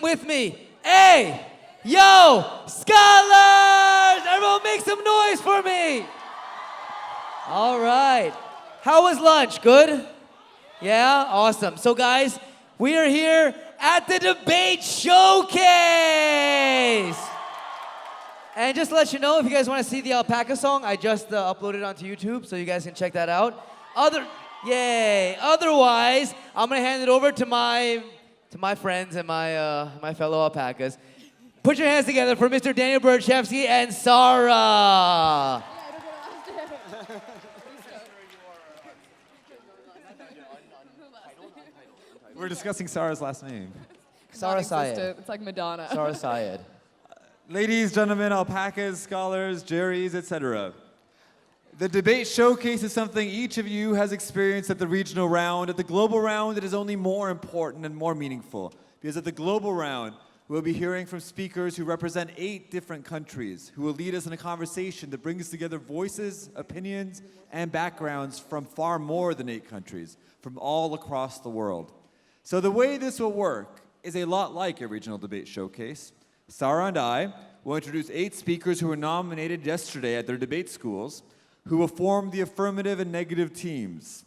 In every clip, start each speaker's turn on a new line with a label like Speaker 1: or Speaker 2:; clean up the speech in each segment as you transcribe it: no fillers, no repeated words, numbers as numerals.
Speaker 1: with me. Hey, yo, scholars! Everyone make some noise for me. All right. How was lunch? Good? Yeah? Awesome. So guys, we are here at the debate showcase. And just to let you know, if you guys want to see the Alpaca song, I just uploaded it onto YouTube, so you guys can check that out. Yay! Otherwise, I'm gonna hand it over to my friends and my fellow alpacas. Put your hands together for Mr. Daniel Berchevsky and Sarah.
Speaker 2: We're discussing Sarah's last name.
Speaker 1: Sarah Syed.
Speaker 3: It's like Madonna.
Speaker 1: Sarah Syed.
Speaker 2: Ladies, gentlemen, alpacas, scholars, Jerry's, etc. The debate showcase is something each of you has experienced at the regional round. At the global round, it is only more important and more meaningful, because at the global round, we'll be hearing from speakers who represent 8 different countries, who will lead us in a conversation that brings together voices, opinions, and backgrounds from far more than 8 countries, from all across the world. So the way this will work is a lot like a regional debate showcase. Sarah and I will introduce 8 speakers who were nominated yesterday at their debate schools, who will form the affirmative and negative teams.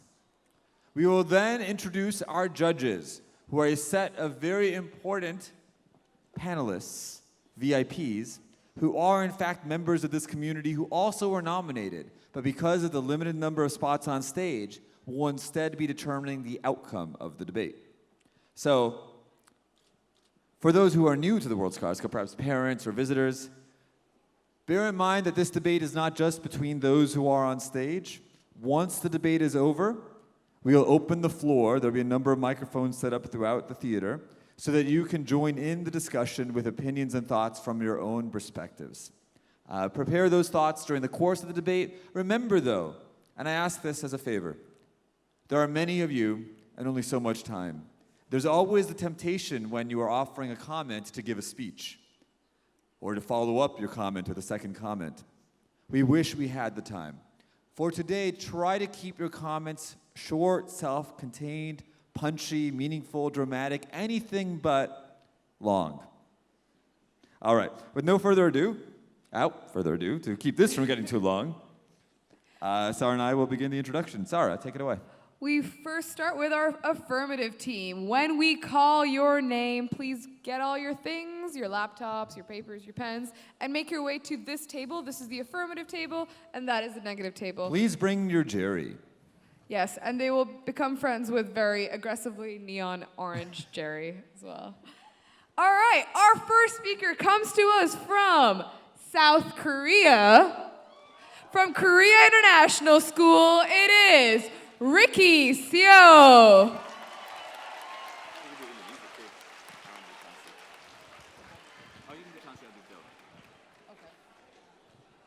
Speaker 2: We will then introduce our judges, who are a set of very important panelists, VIPs, who are in fact members of this community who also were nominated, but because of the limited number of spots on stage, will instead be determining the outcome of the debate. So, for those who are new to the World Scholars Cup, perhaps parents or visitors, bear in mind that this debate is not just between those who are on stage. Once the debate is over, we will open the floor. There'll be a number of microphones set up throughout the theater so that you can join in the discussion with opinions and thoughts from your own perspectives. Prepare those thoughts during the course of the debate. Remember, though, and I ask this as a favor, there are many of you and only so much time. There's always the temptation when you are offering a comment to give a speech or to follow up your comment with a second comment. We wish we had the time. For today, try to keep your comments short, self-contained, punchy, meaningful, dramatic, anything but long. All right, with no further ado, to keep this from getting too long, Sarah and I will begin the introduction. Sarah, take it away.
Speaker 3: We first start with our affirmative team. When we call your name, please get all your things, your laptops, your papers, your pens, and make your way to this table. This is the affirmative table, and that is the negative table.
Speaker 2: Please bring your Jerry.
Speaker 3: Yes, and they will become friends with very aggressively neon orange Jerry as well. All right, our first speaker comes to us from South Korea. From Korea International School, it is Ricky Seo.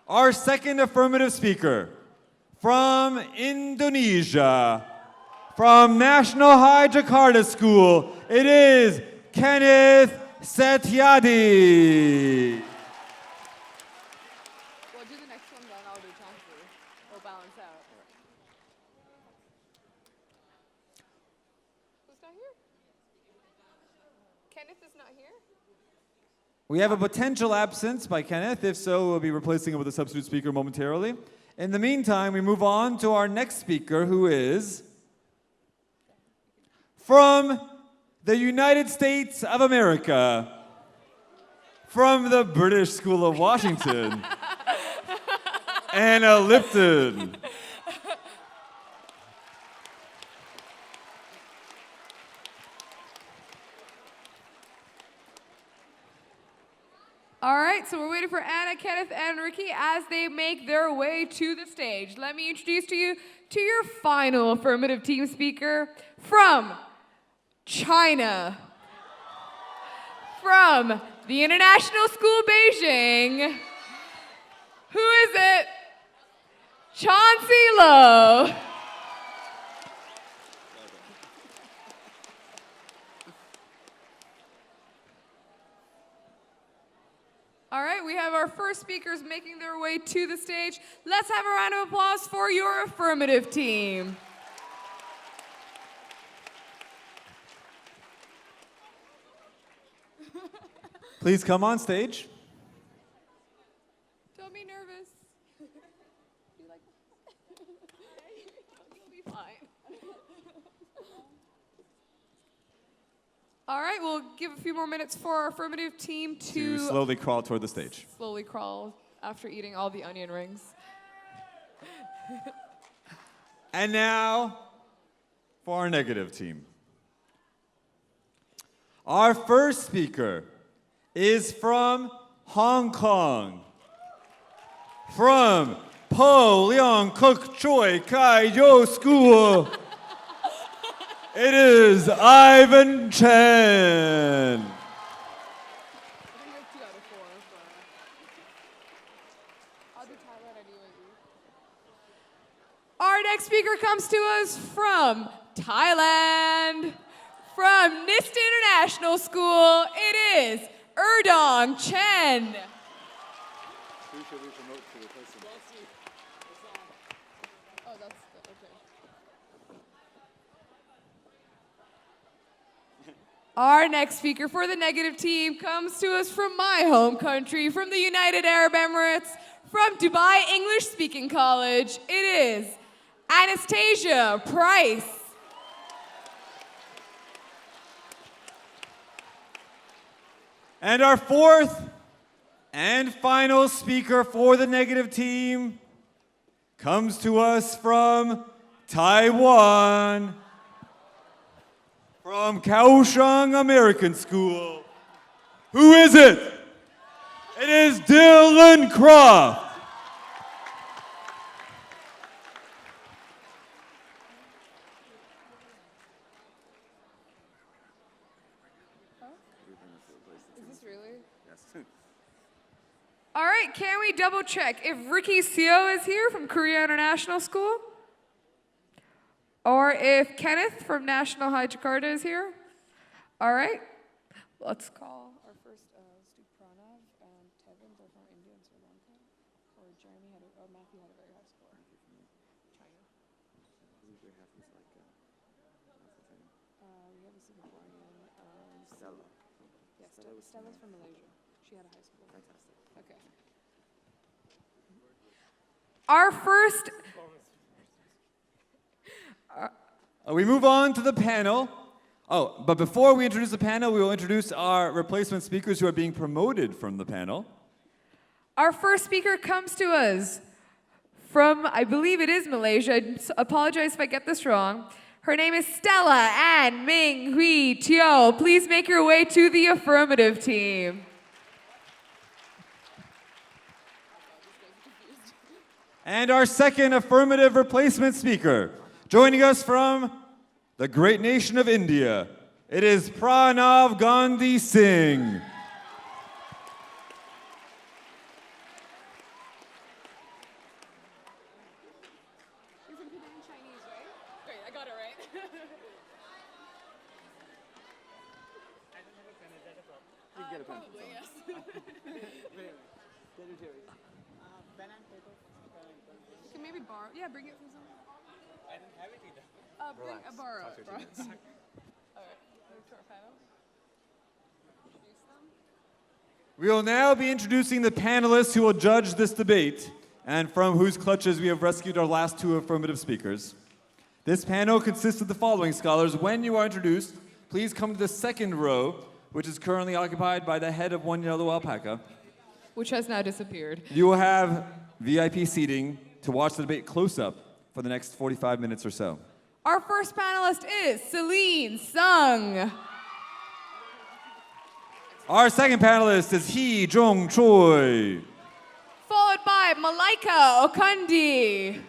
Speaker 2: Our second affirmative speaker, from Indonesia, from National High Jakarta School, it is Kenneth Setiadi.
Speaker 3: Well, do the next one, then I'll do transfer. We'll balance out. Who's not here? Kenneth is not here?
Speaker 2: We have a potential absence by Kenneth. If so, we'll be replacing it with a substitute speaker momentarily. In the meantime, we move on to our next speaker, who is from the United States of America, from the British School of Washington, Anna Lipton.
Speaker 3: All right, so we're waiting for Anna, Kenneth, and Ricky as they make their way to the stage. Let me introduce to you to your final affirmative team speaker from China, from the International School Beijing. Who is it? Chauncey Lowe. All right, we have our first speakers making their way to the stage. Let's have a round of applause for your affirmative team.
Speaker 2: Please come on stage.
Speaker 3: Don't be nervous. Be like, you'll be fine. All right, we'll give a few more minutes for our affirmative team
Speaker 2: To slowly crawl toward the stage.
Speaker 3: slowly crawl after eating all the onion rings.
Speaker 2: And now for our negative team. Our first speaker is from Hong Kong. From Po Leong Kuk Choi Kai Yo School. It is Ivan Chen.
Speaker 3: Our next speaker comes to us from Thailand. From NIST International School, it is Erdong Chen. Our next speaker for the negative team comes to us from my home country, from the United Arab Emirates, from Dubai English Speaking College. It is Anastasia Price.
Speaker 2: And our fourth and final speaker for the negative team comes to us from Taiwan, from Kaohsiung American School. Who is it? It is Dylan Croft.
Speaker 3: Is this really? Yes. All right, can we double check if Ricky Seo is here from Korea International School? Or if Kenneth from National High Jakarta is here? All right, let's call our first Stu Pranav and Tevin. They're from India and Sri Lanka. Or Jeremy had Matthew had a very high score. China. We have a Singaporean. Stella. Yes, Stella's from Malaysia. She had a high score. Fantastic. Okay. Our first.
Speaker 2: We move on to the panel. Oh, but before we introduce the panel, we will introduce our replacement speakers who are being promoted from the panel.
Speaker 3: Our first speaker comes to us from, I believe it is Malaysia. I apologize if I get this wrong. Her name is Stella Ann Ming Hui Teo. Please make your way to the affirmative team.
Speaker 2: And our second affirmative replacement speaker, joining us from the great nation of India, it is Pranav Gandhi Singh.
Speaker 3: You're from Canadian Chinese, right? Wait, I got it right. Probably, yes. You can maybe borrow. Yeah, bring it from someone. I didn't have it either. Bring a borrow. All right, move to our panel. Introduce them.
Speaker 2: We will now be introducing the panelists who will judge this debate and from whose clutches we have rescued our last two affirmative speakers. This panel consists of the following scholars. When you are introduced, please come to the second row, which is currently occupied by the head of one yellow alpaca.
Speaker 3: Which has now disappeared.
Speaker 2: You will have VIP seating to watch the debate close up for the next 45 minutes or so.
Speaker 3: Our first panelist is Celine Sung.
Speaker 2: Our second panelist is Hee Jong Choi.
Speaker 3: Followed by Malaika Okundi.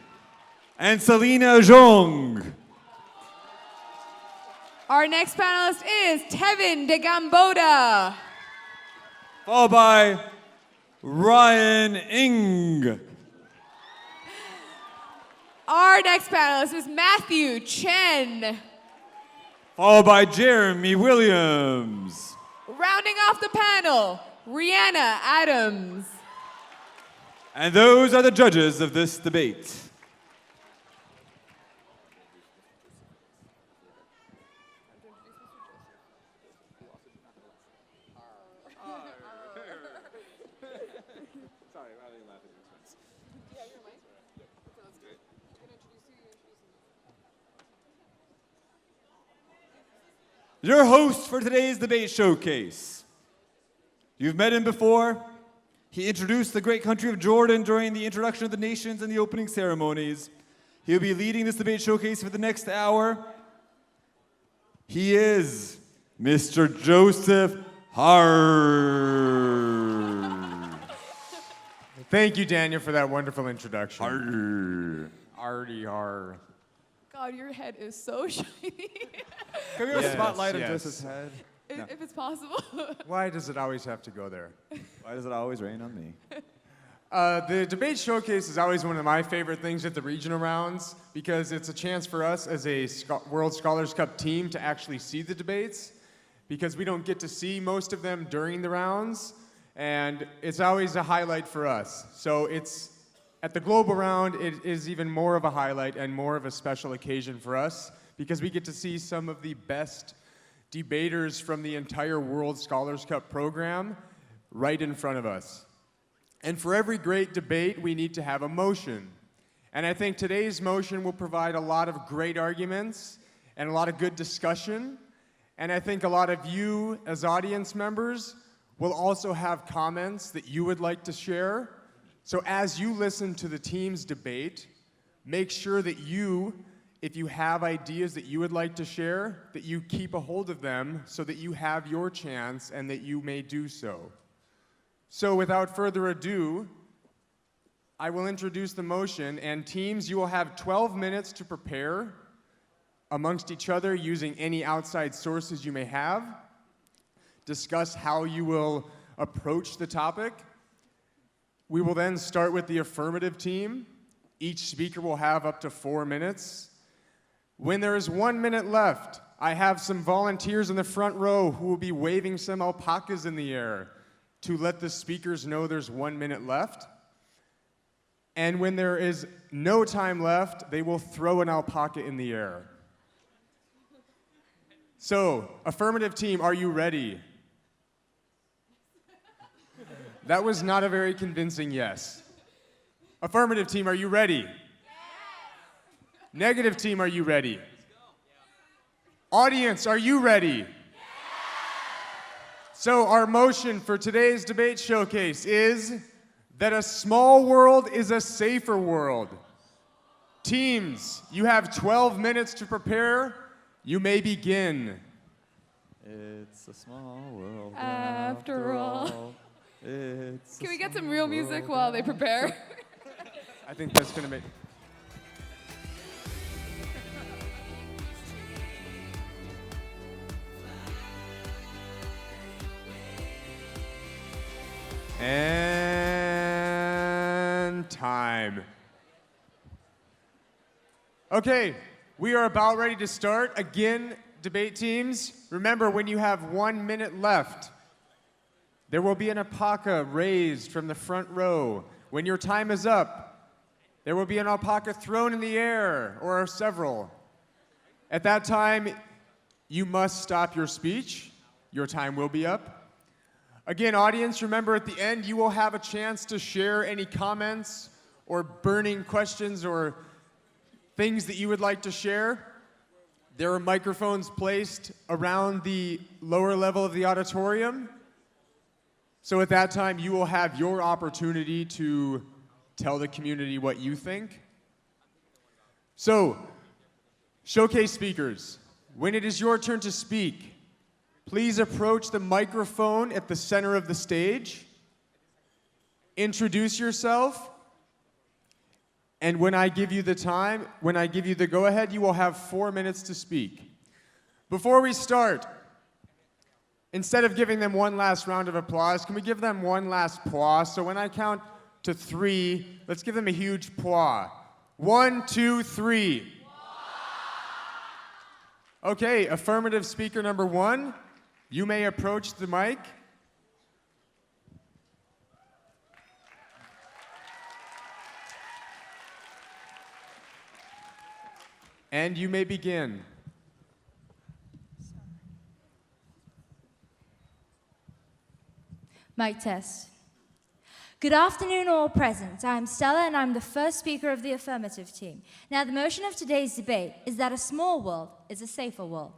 Speaker 2: And Selena Zhong.
Speaker 3: Our next panelist is Tevin de Gamboda.
Speaker 2: Followed by Ryan Ng.
Speaker 3: Our next panelist is Matthew Chen.
Speaker 2: Followed by Jeremy Williams.
Speaker 3: Rounding off the panel, Rihanna Adams.
Speaker 2: And those are the judges of this debate. Your host for today's debate showcase. You've met him before. He introduced the great country of Jordan during the introduction of the nations and the opening ceremonies. He'll be leading this debate showcase for the next hour. He is Mr. Joseph Hard.
Speaker 4: Thank you, Daniel, for that wonderful introduction.
Speaker 2: Hard.
Speaker 4: Arty har.
Speaker 3: God, your head is so shiny.
Speaker 2: Can we have a
Speaker 4: Yes,
Speaker 2: spotlight on
Speaker 4: yes.
Speaker 2: Joseph's head?
Speaker 3: If it's possible.
Speaker 4: Why does it always have to go there?
Speaker 2: Why does it always rain on me?
Speaker 4: The debate showcase is always one of my favorite things at the regional rounds because it's a chance for us as a World Scholars Cup team to actually see the debates because we don't get to see most of them during the rounds, and it's always a highlight for us. So it's at the global round, it is even more of a highlight and more of a special occasion for us because we get to see some of the best debaters from the entire World Scholars Cup program right in front of us. And for every great debate, we need to have a motion. And I think today's motion will provide a lot of great arguments and a lot of good discussion. And I think a lot of you, as audience members, will also have comments that you would like to share. So as you listen to the team's debate, make sure that you, if you have ideas that you would like to share, that you keep a hold of them so that you have your chance and that you may do so. So without further ado, I will introduce the motion, and teams, you will have 12 minutes to prepare amongst each other using any outside sources you may have. Discuss how you will approach the topic. We will then start with the affirmative team. Each speaker will have up to 4 minutes. When there is 1 minute left, I have some volunteers in the front row who will be waving some alpacas in the air to let the speakers know there's 1 minute left. And when there is no time left, they will throw an alpaca in the air. So, affirmative team, are you ready? That was not a very convincing yes. Affirmative team, are you ready? Yes. Negative team, are you ready? Audience, are you ready? Yes. So our motion for today's debate showcase is that a small world is a safer world. Teams, you have 12 minutes to prepare. You may begin.
Speaker 2: It's a small world
Speaker 3: After all.
Speaker 2: It's
Speaker 3: Can we get some real music while they prepare?
Speaker 4: I think that's going to make... And time. Okay, we are about ready to start. Again, debate teams, remember when you have 1 minute left, there will be an alpaca raised from the front row. When your time is up, there will be an alpaca thrown in the air, or several. At that time, you must stop your speech. Your time will be up. Again, audience, remember at the end, you will have a chance to share any comments or burning questions or things that you would like to share. There are microphones placed around the lower level of the auditorium. So at that time, you will have your opportunity to tell the community what you think. So, showcase speakers, when it is your turn to speak, please approach the microphone at the center of the stage. Introduce yourself. And when I give you the time, when I give you the go-ahead, you will have 4 minutes to speak. Before we start, instead of giving them one last round of applause, can we give them one last pause? So when I count to 3, let's give them a huge pause. 1, 2, 3. Okay, affirmative speaker number 1, you may approach the mic. And you may begin.
Speaker 5: Mic test. Good afternoon, all present. I'm Stella, and I'm the first speaker of the affirmative team. Now, the motion of today's debate is that a small world is a safer world.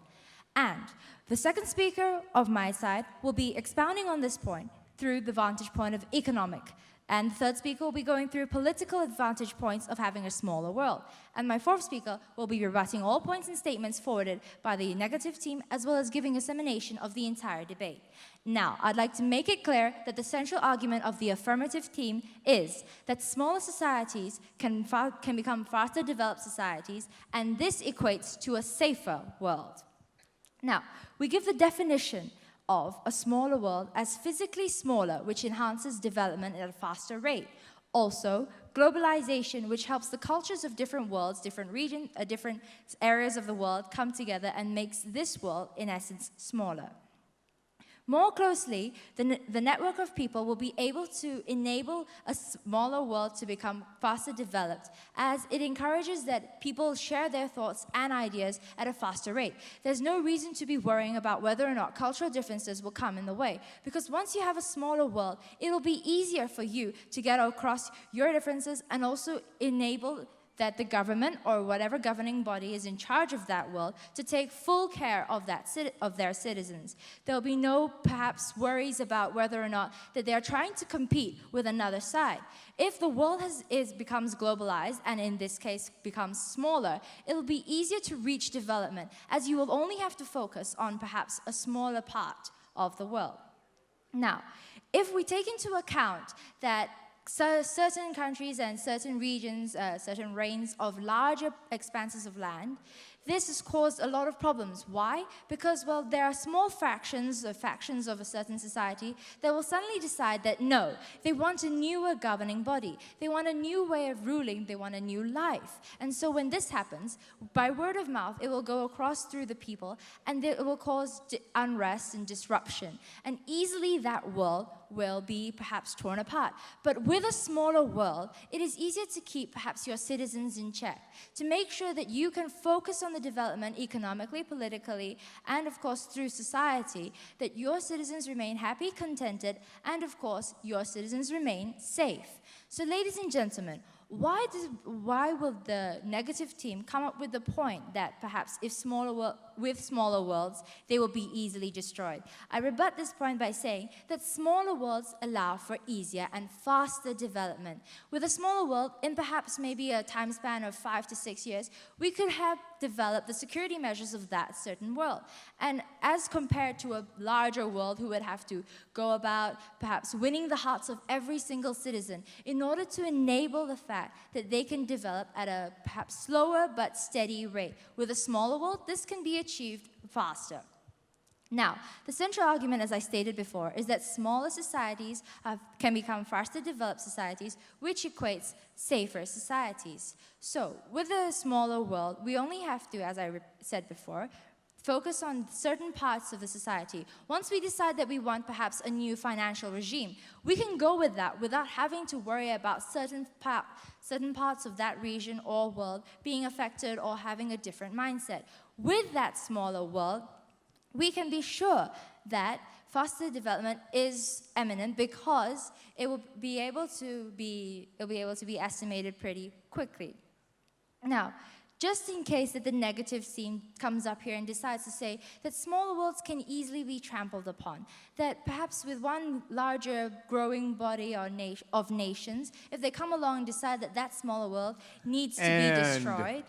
Speaker 5: And the second speaker of my side will be expounding on this point through the vantage point of economic. And the third speaker will be going through political advantage points of having a smaller world. And my fourth speaker will be rebutting all points and statements forwarded by the negative team, as well as giving a summation of the entire debate. Now, I'd like to make it clear that the central argument of the affirmative team is that smaller societies can become faster developed societies, and this equates to a safer world. Now, we give the definition of a smaller world as physically smaller, which enhances development at a faster rate. Also, globalization, which helps the cultures of different worlds, different regions, different areas of the world come together and makes this world, in essence, smaller. More closely, the network of people will be able to enable a smaller world to become faster developed, as it encourages that people share their thoughts and ideas at a faster rate. There's no reason to be worrying about whether or not cultural differences will come in the way, because once you have a smaller world, it'll be easier for you to get across your differences and also enable that the government or whatever governing body is in charge of that world to take full care of their citizens. There'll be no perhaps worries about whether or not that they're trying to compete with another side. If the world becomes globalized, and in this case becomes smaller, it'll be easier to reach development, as you will only have to focus on perhaps a smaller part of the world. Now, if we take into account that certain countries and certain regions, certain reigns of larger expanses of land, this has caused a lot of problems. Why? Because, well, there are small factions of a certain society that will suddenly decide that no, they want a newer governing body. They want a new way of ruling. They want a new life. And so when this happens, by word of mouth, it will go across through the people, and it will cause unrest and disruption. And easily that world will be perhaps torn apart. But with a smaller world, it is easier to keep perhaps your citizens in check, to make sure that you can focus on the development economically, politically, and of course through society, that your citizens remain happy, contented, and of course your citizens remain safe. So ladies and gentlemen, why will the negative team come up with the point that perhaps with smaller worlds, they will be easily destroyed? I rebut this point by saying that smaller worlds allow for easier and faster development. With a smaller world, in perhaps maybe a time span of 5 to 6 years, we could have developed the security measures of that certain world. And as compared to a larger world who would have to go about perhaps winning the hearts of every single citizen in order to enable the fact that they can develop at a perhaps slower but steady rate. With a smaller world, this can be achieved faster. Now, the central argument, as I stated before, is that smaller societies can become faster developed societies, which equates safer societies. So, with a smaller world, we only have to, as I said before, focus on certain parts of the society. Once we decide that we want perhaps a new financial regime, we can go with that without having to worry about certain parts of that region or world being affected or having a different mindset. With that smaller world, we can be sure that faster development is imminent, because it will be able to be estimated pretty quickly. Now, just in case that the negative team comes up here and decides to say that smaller worlds can easily be trampled upon, that perhaps with one larger growing body or of nations, if they come along and decide that that smaller world needs to be destroyed.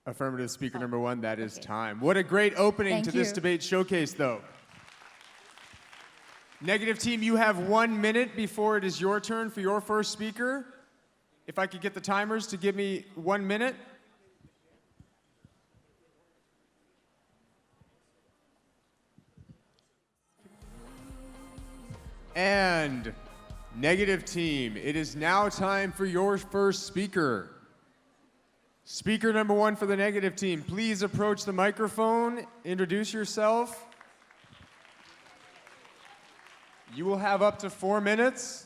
Speaker 4: Affirmative speaker number one, that is time. What a great opening to this debate showcase, though. Negative team, you have 1 minute before it is your turn for your first speaker. If I could get the timers to give me 1 minute. And negative team, it is now time for your first speaker. Speaker number one for the negative team, please approach the microphone, introduce yourself. You will have up to 4 minutes.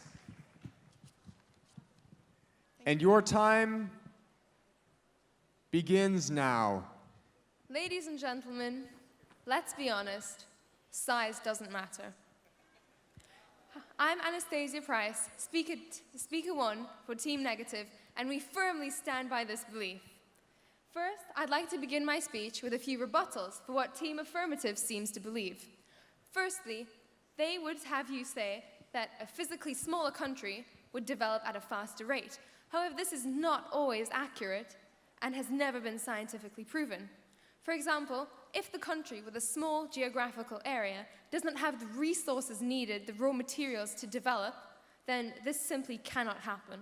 Speaker 4: And your time begins now.
Speaker 6: Ladies and gentlemen, let's be honest, size doesn't matter. I'm Anastasia Price, speaker one for Team Negative, and we firmly stand by this belief. First, I'd like to begin my speech with a few rebuttals for what Team Affirmative seems to believe. Firstly, they would have you say that a physically smaller country would develop at a faster rate. However, this is not always accurate and has never been scientifically proven. For example, if the country with a small geographical area does not have the resources needed, the raw materials to develop, then this simply cannot happen.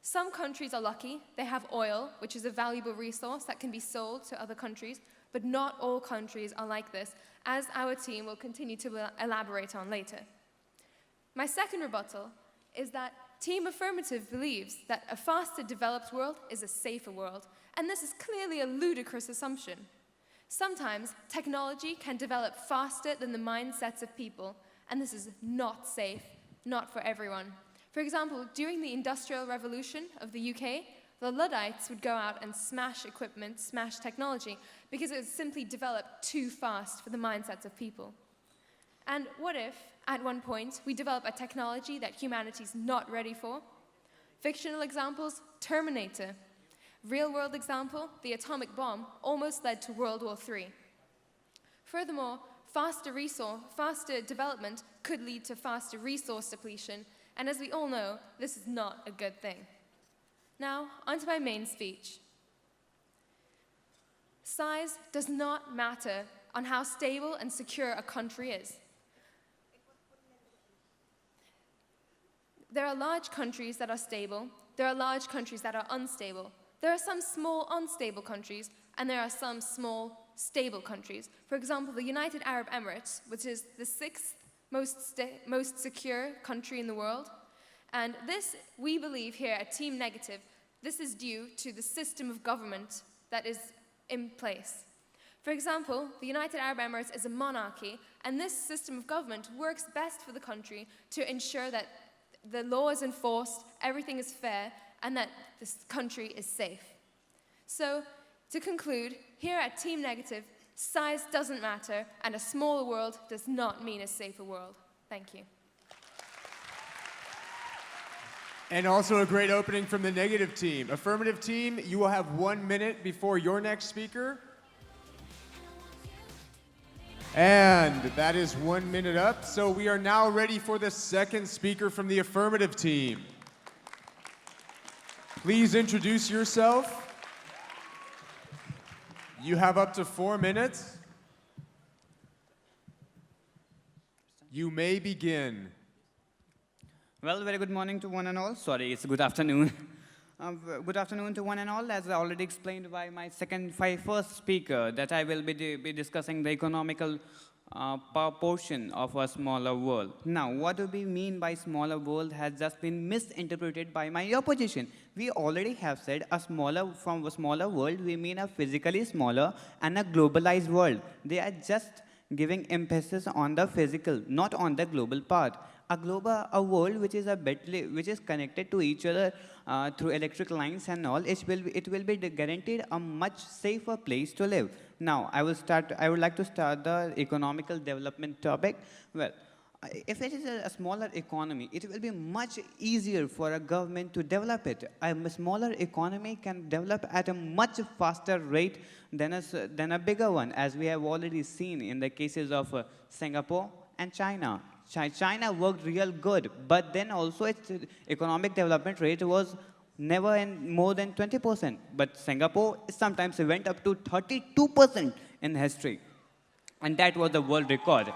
Speaker 6: Some countries are lucky. They have oil, which is a valuable resource that can be sold to other countries, but not all countries are like this, as our team will continue to elaborate on later. My second rebuttal is that Team Affirmative believes that a faster developed world is a safer world, and this is clearly a ludicrous assumption. Sometimes technology can develop faster than the mindsets of people, and this is not safe, not for everyone. For example, during the Industrial Revolution of the UK, the Luddites would go out and smash equipment, smash technology, because it was simply developed too fast for the mindsets of people. And what if, at one point, we develop a technology that humanity's not ready for? Fictional examples, Terminator. Real-world example, the atomic bomb almost led to World War III. Furthermore, faster development could lead to faster resource depletion, and as we all know, this is not a good thing. Now, onto my main speech. Size does not matter on how stable and secure a country is. There are large countries that are stable, there are large countries that are unstable. There are some small, unstable countries, and there are some small, stable countries. For example, the United Arab Emirates, which is the sixth most secure country in the world. And this, we believe here at Team Negative, this is due to the system of government that is in place. For example, the United Arab Emirates is a monarchy, and this system of government works best for the country to ensure that the law is enforced, everything is fair, and that this country is safe. So, to conclude, here at Team Negative, size doesn't matter, and a smaller world does not mean a safer world. Thank you.
Speaker 4: And also a great opening from the negative team. Affirmative team, you will have 1 minute before your next speaker. And that is 1 minute up. So we are now ready for the second speaker from the affirmative team. Please introduce yourself. You have up to 4 minutes. You may begin.
Speaker 7: Well, very good morning to one and all. Sorry, it's good afternoon. Good afternoon to one and all. As already explained by my first speaker, that I will be discussing the economical portion of a smaller world. Now, what do we mean by smaller world has just been misinterpreted by my opposition. We already have said from a smaller world, we mean a physically smaller and a globalized world. They are just giving emphasis on the physical, not on the global part. A world which is connected to each other through electric lines and all, it will be guaranteed a much safer place to live. Now, I would like to start the economical development topic. Well, if it is a smaller economy, it will be much easier for a government to develop it. A smaller economy can develop at a much faster rate than a bigger one, as we have already seen in the cases of Singapore and China. China worked real good, but then also its economic development rate was never more than 20%. But Singapore sometimes went up to 32% in history. And that was the world record.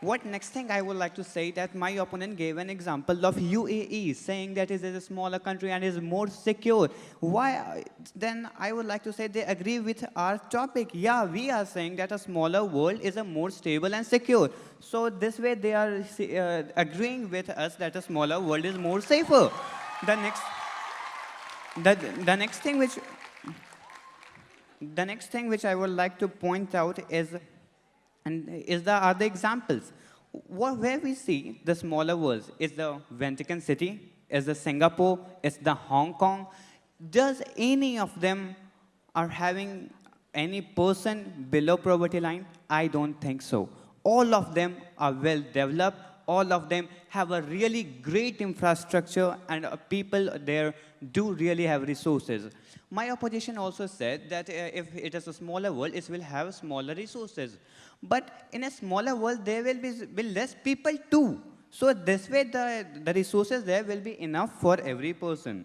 Speaker 7: What next thing I would like to say that my opponent gave an example of UAE, saying that it is a smaller country and is more secure. Why? Then I would like to say they agree with our topic. Yeah, we are saying that a smaller world is a more stable and secure. So this way they are agreeing with us that a smaller world is more safer. The next thing which I would like to point out are the examples. Where we see the smaller worlds is the Vatican City, is the Singapore, is the Hong Kong. Does any of them are having any person below poverty line? I don't think so. all of them are well developed, all of them have a really great infrastructure, and people there do really have resources. My opposition also said that if it is a smaller world, it will have smaller resources. But in a smaller world, there will be less people too. So this way, the resources there will be enough for every person.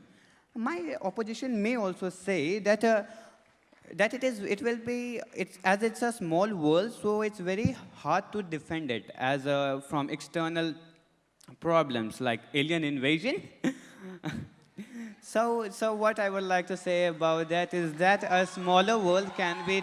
Speaker 7: My opposition may also say that as it's a small world, so it's very hard to defend it as from external problems like alien invasion. So what I would like to say about that is that a smaller world can be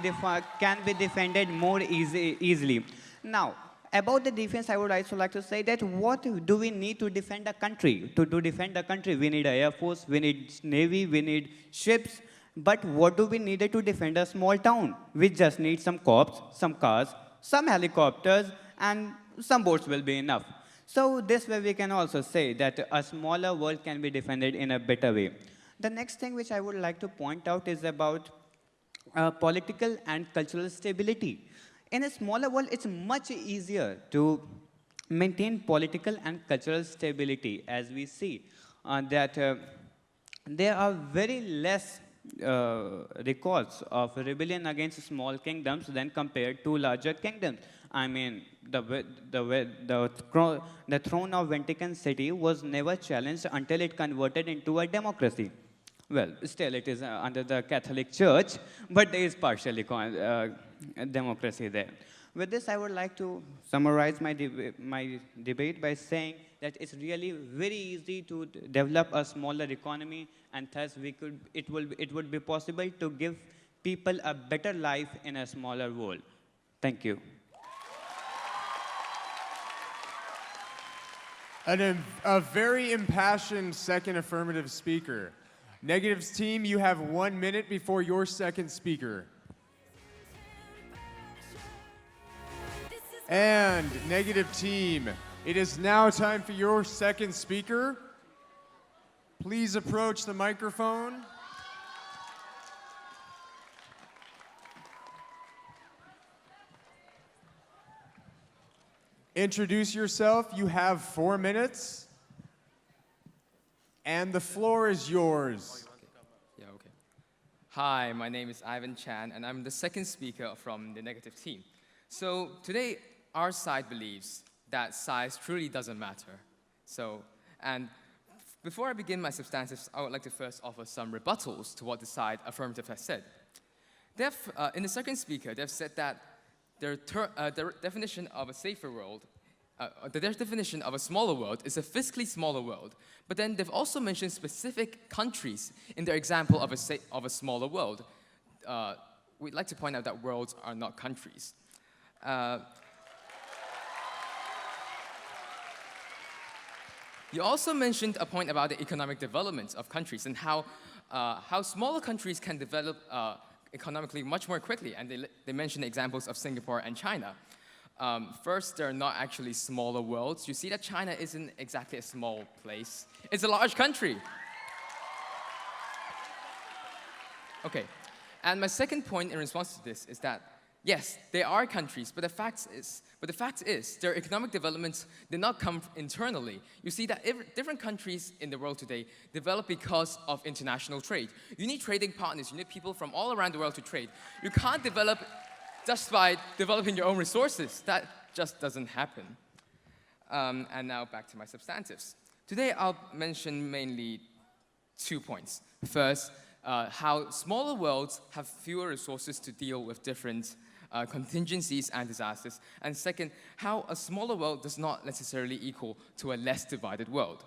Speaker 7: defended more easily. Now, about the defense, I would also like to say that what do we need to defend a country? To defend a country, we need an air force, we need navy, we need ships. But what do we need to defend a small town? We just need some cops, some cars, some helicopters, and some boats will be enough. So this way we can also say that a smaller world can be defended in a better way. The next thing which I would like to point out is about political and cultural stability. In a smaller world, it's much easier to maintain political and cultural stability, as we see that there are very less records of rebellion against small kingdoms than compared to larger kingdoms. I mean, the throne of Vatican City was never challenged until it converted into a democracy. Well, still it is under the Catholic Church, but there is partially democracy there. With this, I would like to summarize my debate by saying that it's really very easy to develop a smaller economy, and thus it would be possible to give people a better life in a smaller world. Thank you.
Speaker 4: A very impassioned second affirmative speaker. Negatives team, you have 1 minute before your second speaker. And negative team, it is now time for your second speaker. Please approach the microphone. Introduce yourself. You have 4 minutes. And the floor is yours.
Speaker 8: Yeah, okay. Hi, my name is Ivan Chan, and I'm the second speaker from the negative team. So today, our side believes that size truly doesn't matter. And before I begin my substantives, I would like to first offer some rebuttals to what the side affirmative has said. In the second speaker, they've said that their definition of a safer world, their definition of a smaller world is a physically smaller world. But then they've also mentioned specific countries in their example of a smaller world. We'd like to point out that worlds are not countries. You also mentioned a point about the economic development of countries and how smaller countries can develop economically much more quickly. And they mentioned examples of Singapore and China. First, they're not actually smaller worlds. You see that China isn't exactly a small place. It's a large country. Okay, and my second point in response to this is that, yes, they are countries, but the fact is their economic developments did not come internally. You see that different countries in the world today develop because of international trade. You need trading partners. You need people from all around the world to trade. You can't develop just by developing your own resources. That just doesn't happen. And now back to my substantives. Today, I'll mention mainly 2 points. First, how smaller worlds have fewer resources to deal with different contingencies and disasters. And second, how a smaller world does not necessarily equal to a less divided world.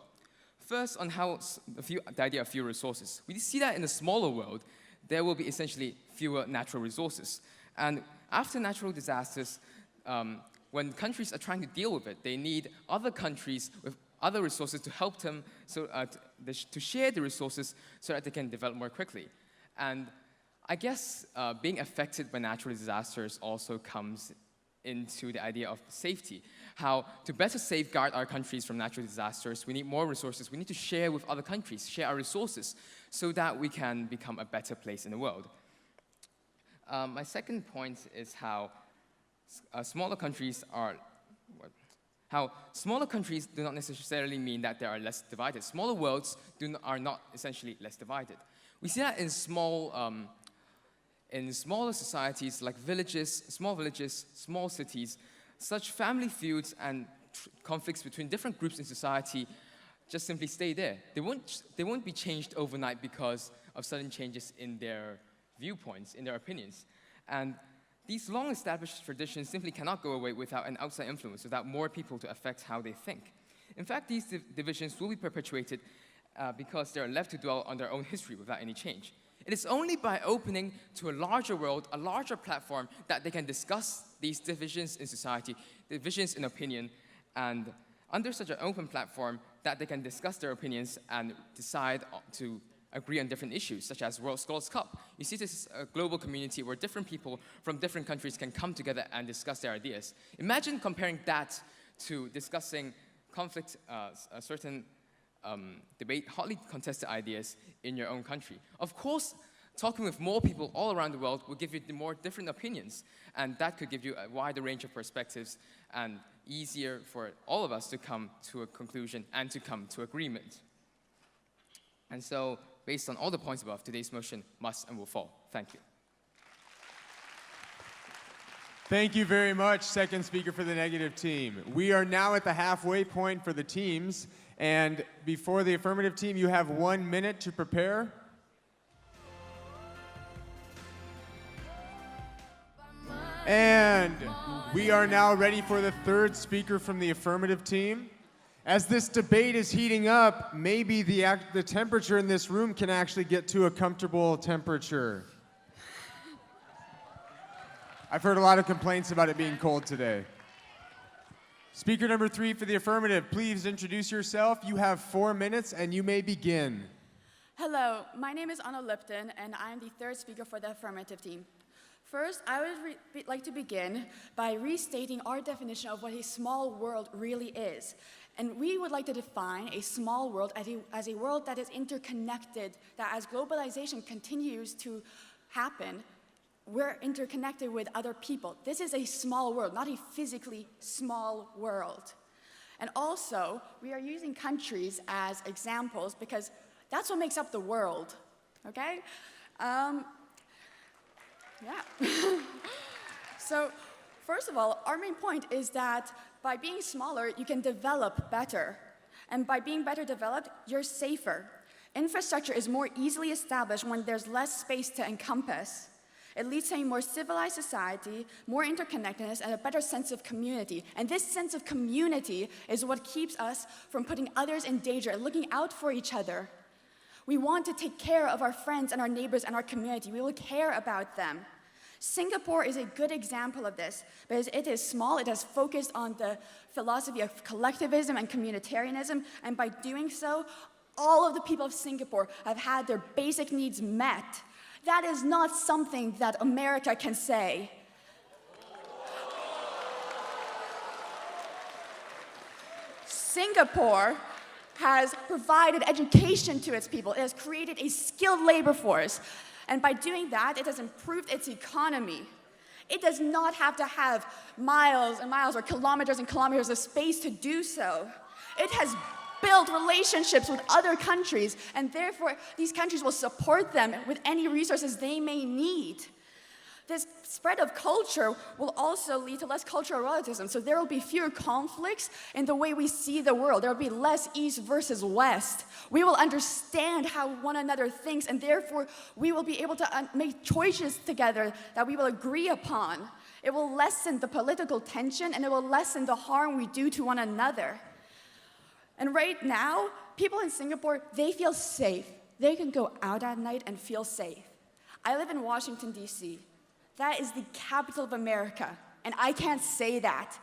Speaker 8: First, on how the idea of fewer resources. We see that in a smaller world, there will be essentially fewer natural resources. And after natural disasters, when countries are trying to deal with it, they need other countries with other resources to help them, to share the resources so that they can develop more quickly. And I guess being affected by natural disasters also comes into the idea of safety. How to better safeguard our countries from natural disasters, we need more resources. We need to share with other countries, share our resources, so that we can become a better place in the world. My second point is how smaller countries are how smaller countries do not necessarily mean that they are less divided. Smaller worlds are not essentially less divided. We see that in smaller societies like small villages, small cities, such family feuds and conflicts between different groups in society just simply stay there. They won't be changed overnight because of sudden changes in their viewpoints, in their opinions. And these long-established traditions simply cannot go away without an outside influence, without more people to affect how they think. In fact, these divisions will be perpetuated because they are left to dwell on their own history without any change. It is only by opening to a larger world, a larger platform, that they can discuss these divisions in society, divisions in opinion, and under such an open platform that they can discuss their opinions and decide to agree on different issues, such as World Scholars Cup. You see this is a global community where different people from different countries can come together and discuss their ideas. Imagine comparing that to discussing conflict, a certain debate, hotly contested ideas in your own country. Of course, talking with more people all around the world will give you more different opinions, and that could give you a wider range of perspectives and easier for all of us to come to a conclusion and to come to agreement. And so, based on all the points above, today's motion must and will fall. Thank you.
Speaker 4: Thank you very much, second speaker for the negative team. We are now at the halfway point for the teams, and before the affirmative team, you have 1 minute to prepare. And we are now ready for the third speaker from the affirmative team. As this debate is heating up, maybe the temperature in this room can actually get to a comfortable temperature. I've heard a lot of complaints about it being cold today. Speaker number 3 for the affirmative, please introduce yourself. You have 4 minutes and you may begin.
Speaker 9: Hello, my name is Anna Lipton and I am the third speaker for the affirmative team. First, I would like to begin by restating our definition of what a small world really is. And we would like to define a small world as a world that is interconnected, that as globalization continues to happen, we're interconnected with other people. This is a small world, not a physically small world. And also, we are using countries as examples because that's what makes up the world, okay? Yeah. So, first of all, our main point is that by being smaller, you can develop better. And by being better developed, you're safer. Infrastructure is more easily established when there's less space to encompass. It leads to a more civilized society, more interconnectedness, and a better sense of community. And this sense of community is what keeps us from putting others in danger and looking out for each other. We want to take care of our friends and our neighbors and our community. We will care about them. Singapore is a good example of this because it is small, it has focused on the philosophy of collectivism and communitarianism, and by doing so, all of the people of Singapore have had their basic needs met. That is not something that America can say. Singapore has provided education to its people. It has created a skilled labor force. And by doing that, it has improved its economy. It does not have to have miles and miles or kilometers and kilometers of space to do so. It has built relationships with other countries, and therefore these countries will support them with any resources they may need. This spread of culture will also lead to less cultural relativism, so there will be fewer conflicts in the way we see the world. There will be less East versus West. We will understand how one another thinks, and therefore we will be able to make choices together that we will agree upon. It will lessen the political tension, and it will lessen the harm we do to one another. And right now, people in Singapore, they feel safe. They can go out at night and feel safe. I live in Washington, D.C. That is the capital of America, and I can't say that.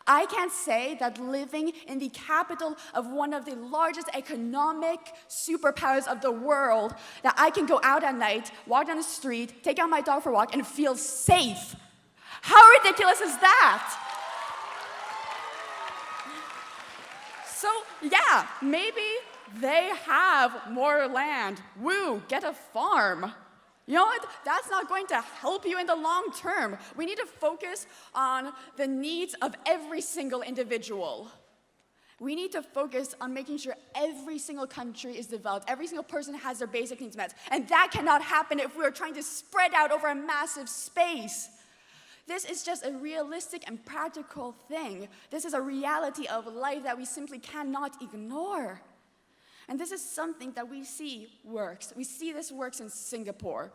Speaker 9: I can't say that living in the capital of one of the largest economic superpowers of the world, that I can go out at night, walk down the street, take out my dog for a walk, and feel safe. How ridiculous is that? So, yeah, maybe they have more land. Woo, get a farm. You know what? That's not going to help you in the long term. We need to focus on the needs of every single individual. We need to focus on making sure every single country is developed, every single person has their basic needs met. And that cannot happen if we are trying to spread out over a massive space. This is just a realistic and practical thing. This is a reality of life that we simply cannot ignore. And this is something that we see works. We see this works in Singapore.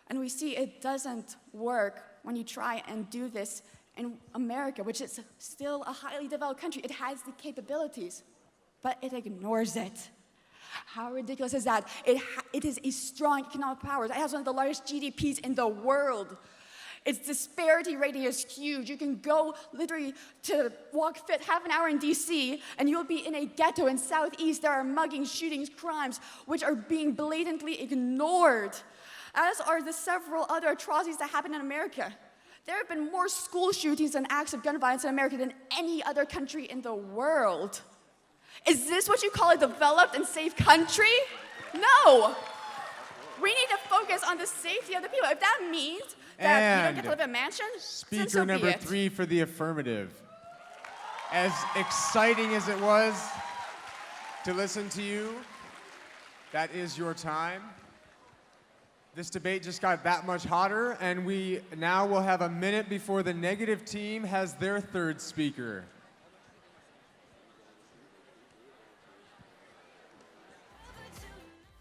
Speaker 9: And we see it doesn't work when you try and do this in America, which is still a highly developed country. It has the capabilities, but it ignores it. How ridiculous is that? It is a strong economic power. It has one of the largest GDPs in the world. Its disparity rating is huge. You can go literally to walk fit half an hour in DC, and you'll be in a ghetto in Southeast. There are muggings, shootings, crimes, which are being blatantly ignored, as are the several other atrocities that happen in America. There have been more school shootings and acts of gun violence in America than any other country in the world. Is this what you call a developed and safe country? No. We need to focus on the safety of the people. If that means that you don't get to live in a mansion, then
Speaker 4: Speaker
Speaker 9: so be
Speaker 4: number
Speaker 9: it.
Speaker 4: 3 for the affirmative. As exciting as it was to listen to you, that is your time. This debate just got that much hotter, and we now will have a minute before the negative team has their third speaker.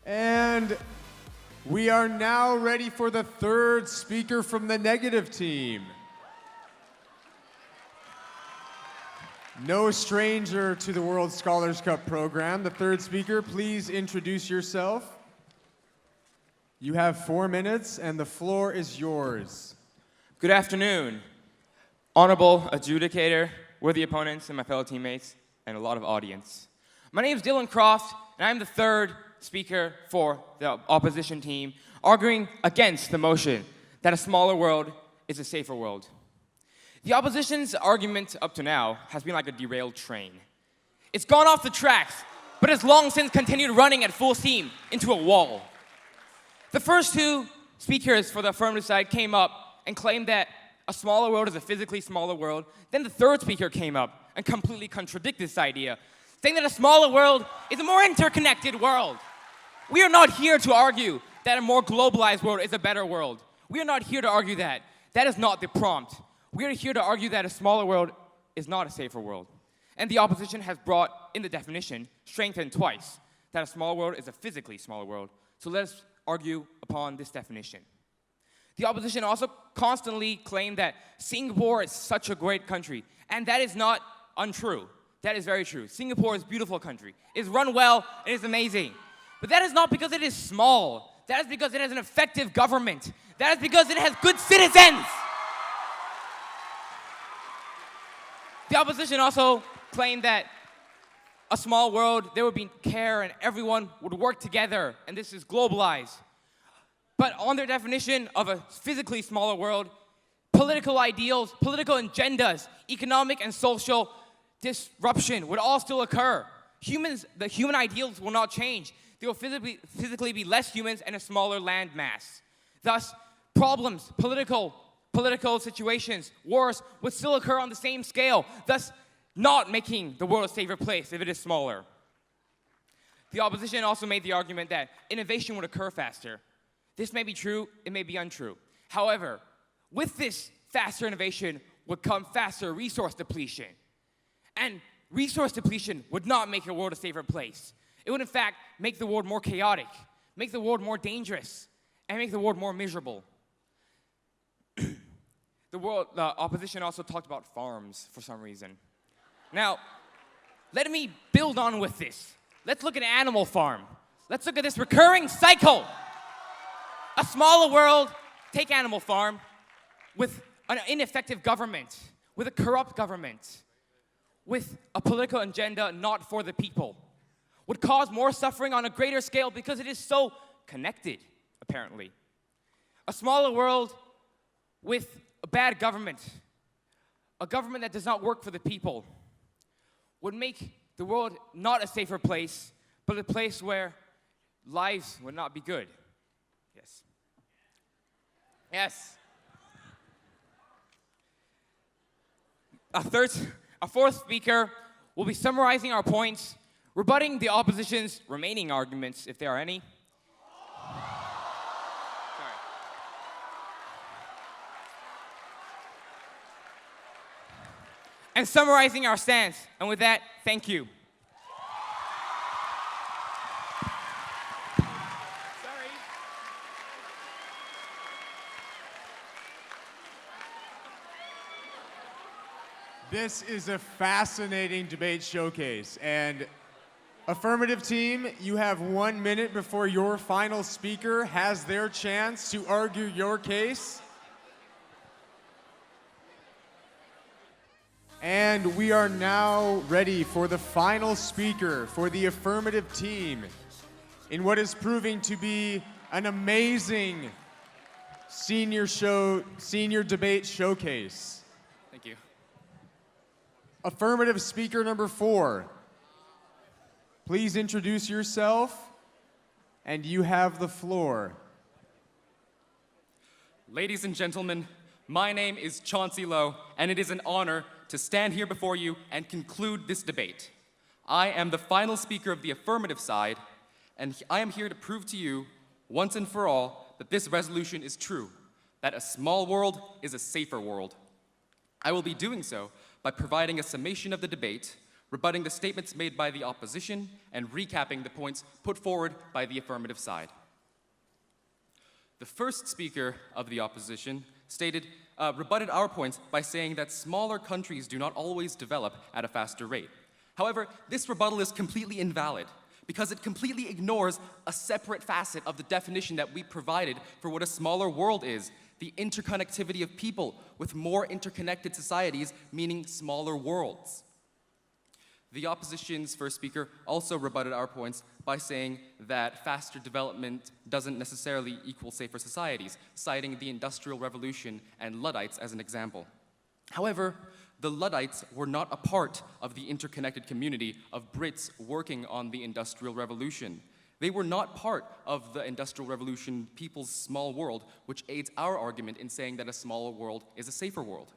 Speaker 4: And we are now ready for the third speaker from the negative team. No stranger to the World Scholars Cup program. The third speaker, please introduce yourself. You have 4 minutes, and the floor is yours.
Speaker 10: Good afternoon, honorable adjudicator, worthy opponents, and my fellow teammates, and a lot of audience. My name is Dylan Croft, and I'm the third speaker for the opposition team, arguing against the motion that a smaller world is a safer world. The opposition's argument up to now has been like a derailed train. It's gone off the tracks, but has long since continued running at full steam into a wall. The first 2 speakers for the affirmative side came up and claimed that a smaller world is a physically smaller world. Then the third speaker came up and completely contradicted this idea, saying that a smaller world is a more interconnected world. We are not here to argue that a more globalized world is a better world. We are not here to argue that. That is not the prompt. We are here to argue that a smaller world is not a safer world. And the opposition has brought in the definition, strengthened twice, that a smaller world is a physically smaller world. So let us argue upon this definition. The opposition also constantly claimed that Singapore is such a great country, and that is not untrue. That is very true. Singapore is a beautiful country. It is run well, and it is amazing. But that is not because it is small. That is because it has an effective government. That is because it has good citizens. The opposition also claimed that a small world, there would be care and everyone would work together, and this is globalized. But on their definition of a physically smaller world, political ideals, political agendas, economic and social disruption would all still occur. The human ideals will not change. There will physically be less humans and a smaller land mass. Thus, problems, political situations, wars would still occur on the same scale, thus not making the world a safer place if it is smaller. The opposition also made the argument that innovation would occur faster. This may be true, it may be untrue. However, with this faster innovation would come faster resource depletion. And resource depletion would not make the world a safer place. It would in fact make the world more chaotic, make the world more dangerous, and make the world more miserable. The opposition also talked about farms for some reason. Now, let me build on with this. Let's look at Animal Farm. Let's look at this recurring cycle. A smaller world, take Animal Farm, with an ineffective government, with a corrupt government, with a political agenda not for the people, would cause more suffering on a greater scale because it is so connected, apparently. A smaller world with a bad government, a government that does not work for the people, would make the world not a safer place, but a place where lives would not be good. Yes. Yes. Our fourth speaker will be summarizing our points, rebutting the opposition's remaining arguments, if there are any. Sorry. And summarizing our stance. And with that, thank you.
Speaker 4: This is a fascinating debate showcase. And affirmative team, you have 1 minute before your final speaker has their chance to argue your case. And we are now ready for the final speaker for the affirmative team in what is proving to be an amazing senior debate showcase.
Speaker 10: Thank you.
Speaker 4: Affirmative speaker number 4. Please introduce yourself, and you have the floor.
Speaker 11: Ladies and gentlemen, my name is Chauncey Lowe, and it is an honor to stand here before you and conclude this debate. I am the final speaker of the affirmative side, and I am here to prove to you, once and for all, that this resolution is true, that a small world is a safer world. I will be doing so by providing a summation of the debate, rebutting the statements made by the opposition, and recapping the points put forward by the affirmative side. The first speaker of the opposition rebutted our points by saying that smaller countries do not always develop at a faster rate. However, this rebuttal is completely invalid because it completely ignores a separate facet of the definition that we provided for what a smaller world is: the interconnectivity of people with more interconnected societies, meaning smaller worlds. The opposition's first speaker also rebutted our points by saying that faster development doesn't necessarily equal safer societies, citing the Industrial Revolution and Luddites as an example. However, the Luddites were not a part of the interconnected community of Brits working on the Industrial Revolution. They were not part of the Industrial Revolution people's small world, which aids our argument in saying that a smaller world is a safer world.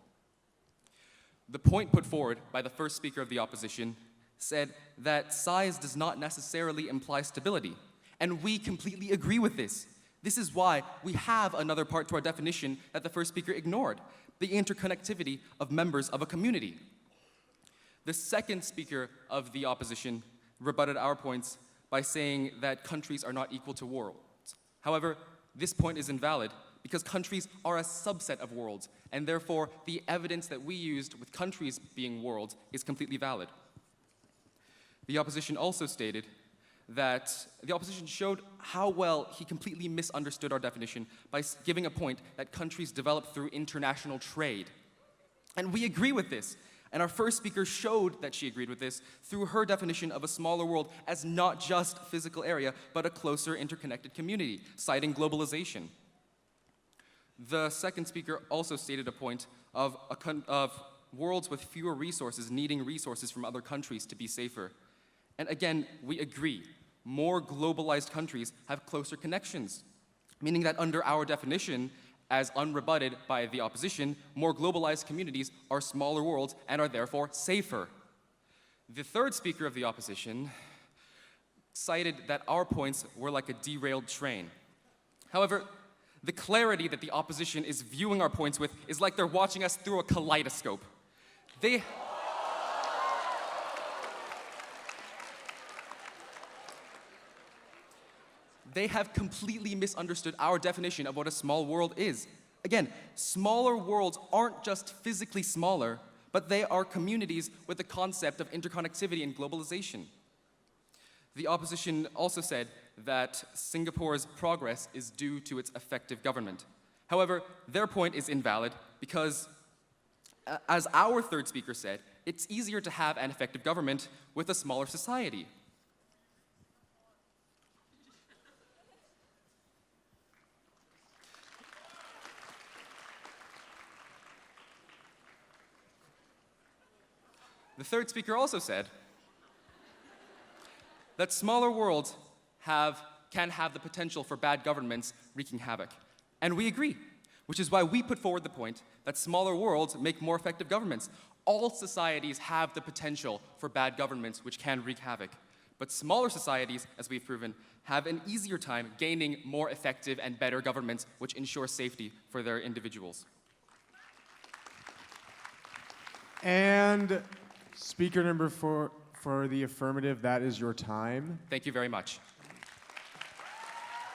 Speaker 11: The point put forward by the first speaker of the opposition said that size does not necessarily imply stability, and we completely agree with this. This is why we have another part to our definition that the first speaker ignored: the interconnectivity of members of a community. The second speaker of the opposition rebutted our points by saying that countries are not equal to worlds. However, this point is invalid because countries are a subset of worlds, and therefore the evidence that we used with countries being worlds is completely valid. The opposition also stated that the opposition showed how well he completely misunderstood our definition by giving a point that countries develop through international trade. And we agree with this. And our first speaker showed that she agreed with this through her definition of a smaller world as not just physical area, but a closer interconnected community, citing globalization. The second speaker also stated a point of worlds with fewer resources needing resources from other countries to be safer. And again, we agree. More globalized countries have closer connections, meaning that under our definition, as unrebutted by the opposition, more globalized communities are smaller worlds and are therefore safer. The third speaker of the opposition cited that our points were like a derailed train. However, the clarity that the opposition is viewing our points with is like they're watching us through a kaleidoscope. They have completely misunderstood our definition of what a small world is. Again, smaller worlds aren't just physically smaller, but they are communities with the concept of interconnectivity and globalization. The opposition also said that Singapore's progress is due to its effective government. However, their point is invalid because, as our third speaker said, it's easier to have an effective government with a smaller society. The third speaker also said that smaller worlds can have the potential for bad governments wreaking havoc. And we agree. which is why we put forward the point that smaller worlds make more effective governments. All societies have the potential for bad governments, which can wreak havoc. But smaller societies, as we've proven, have an easier time gaining more effective and better governments, which ensure safety for their individuals.
Speaker 4: And speaker number 4 for the affirmative, that is your time.
Speaker 11: Thank you very much.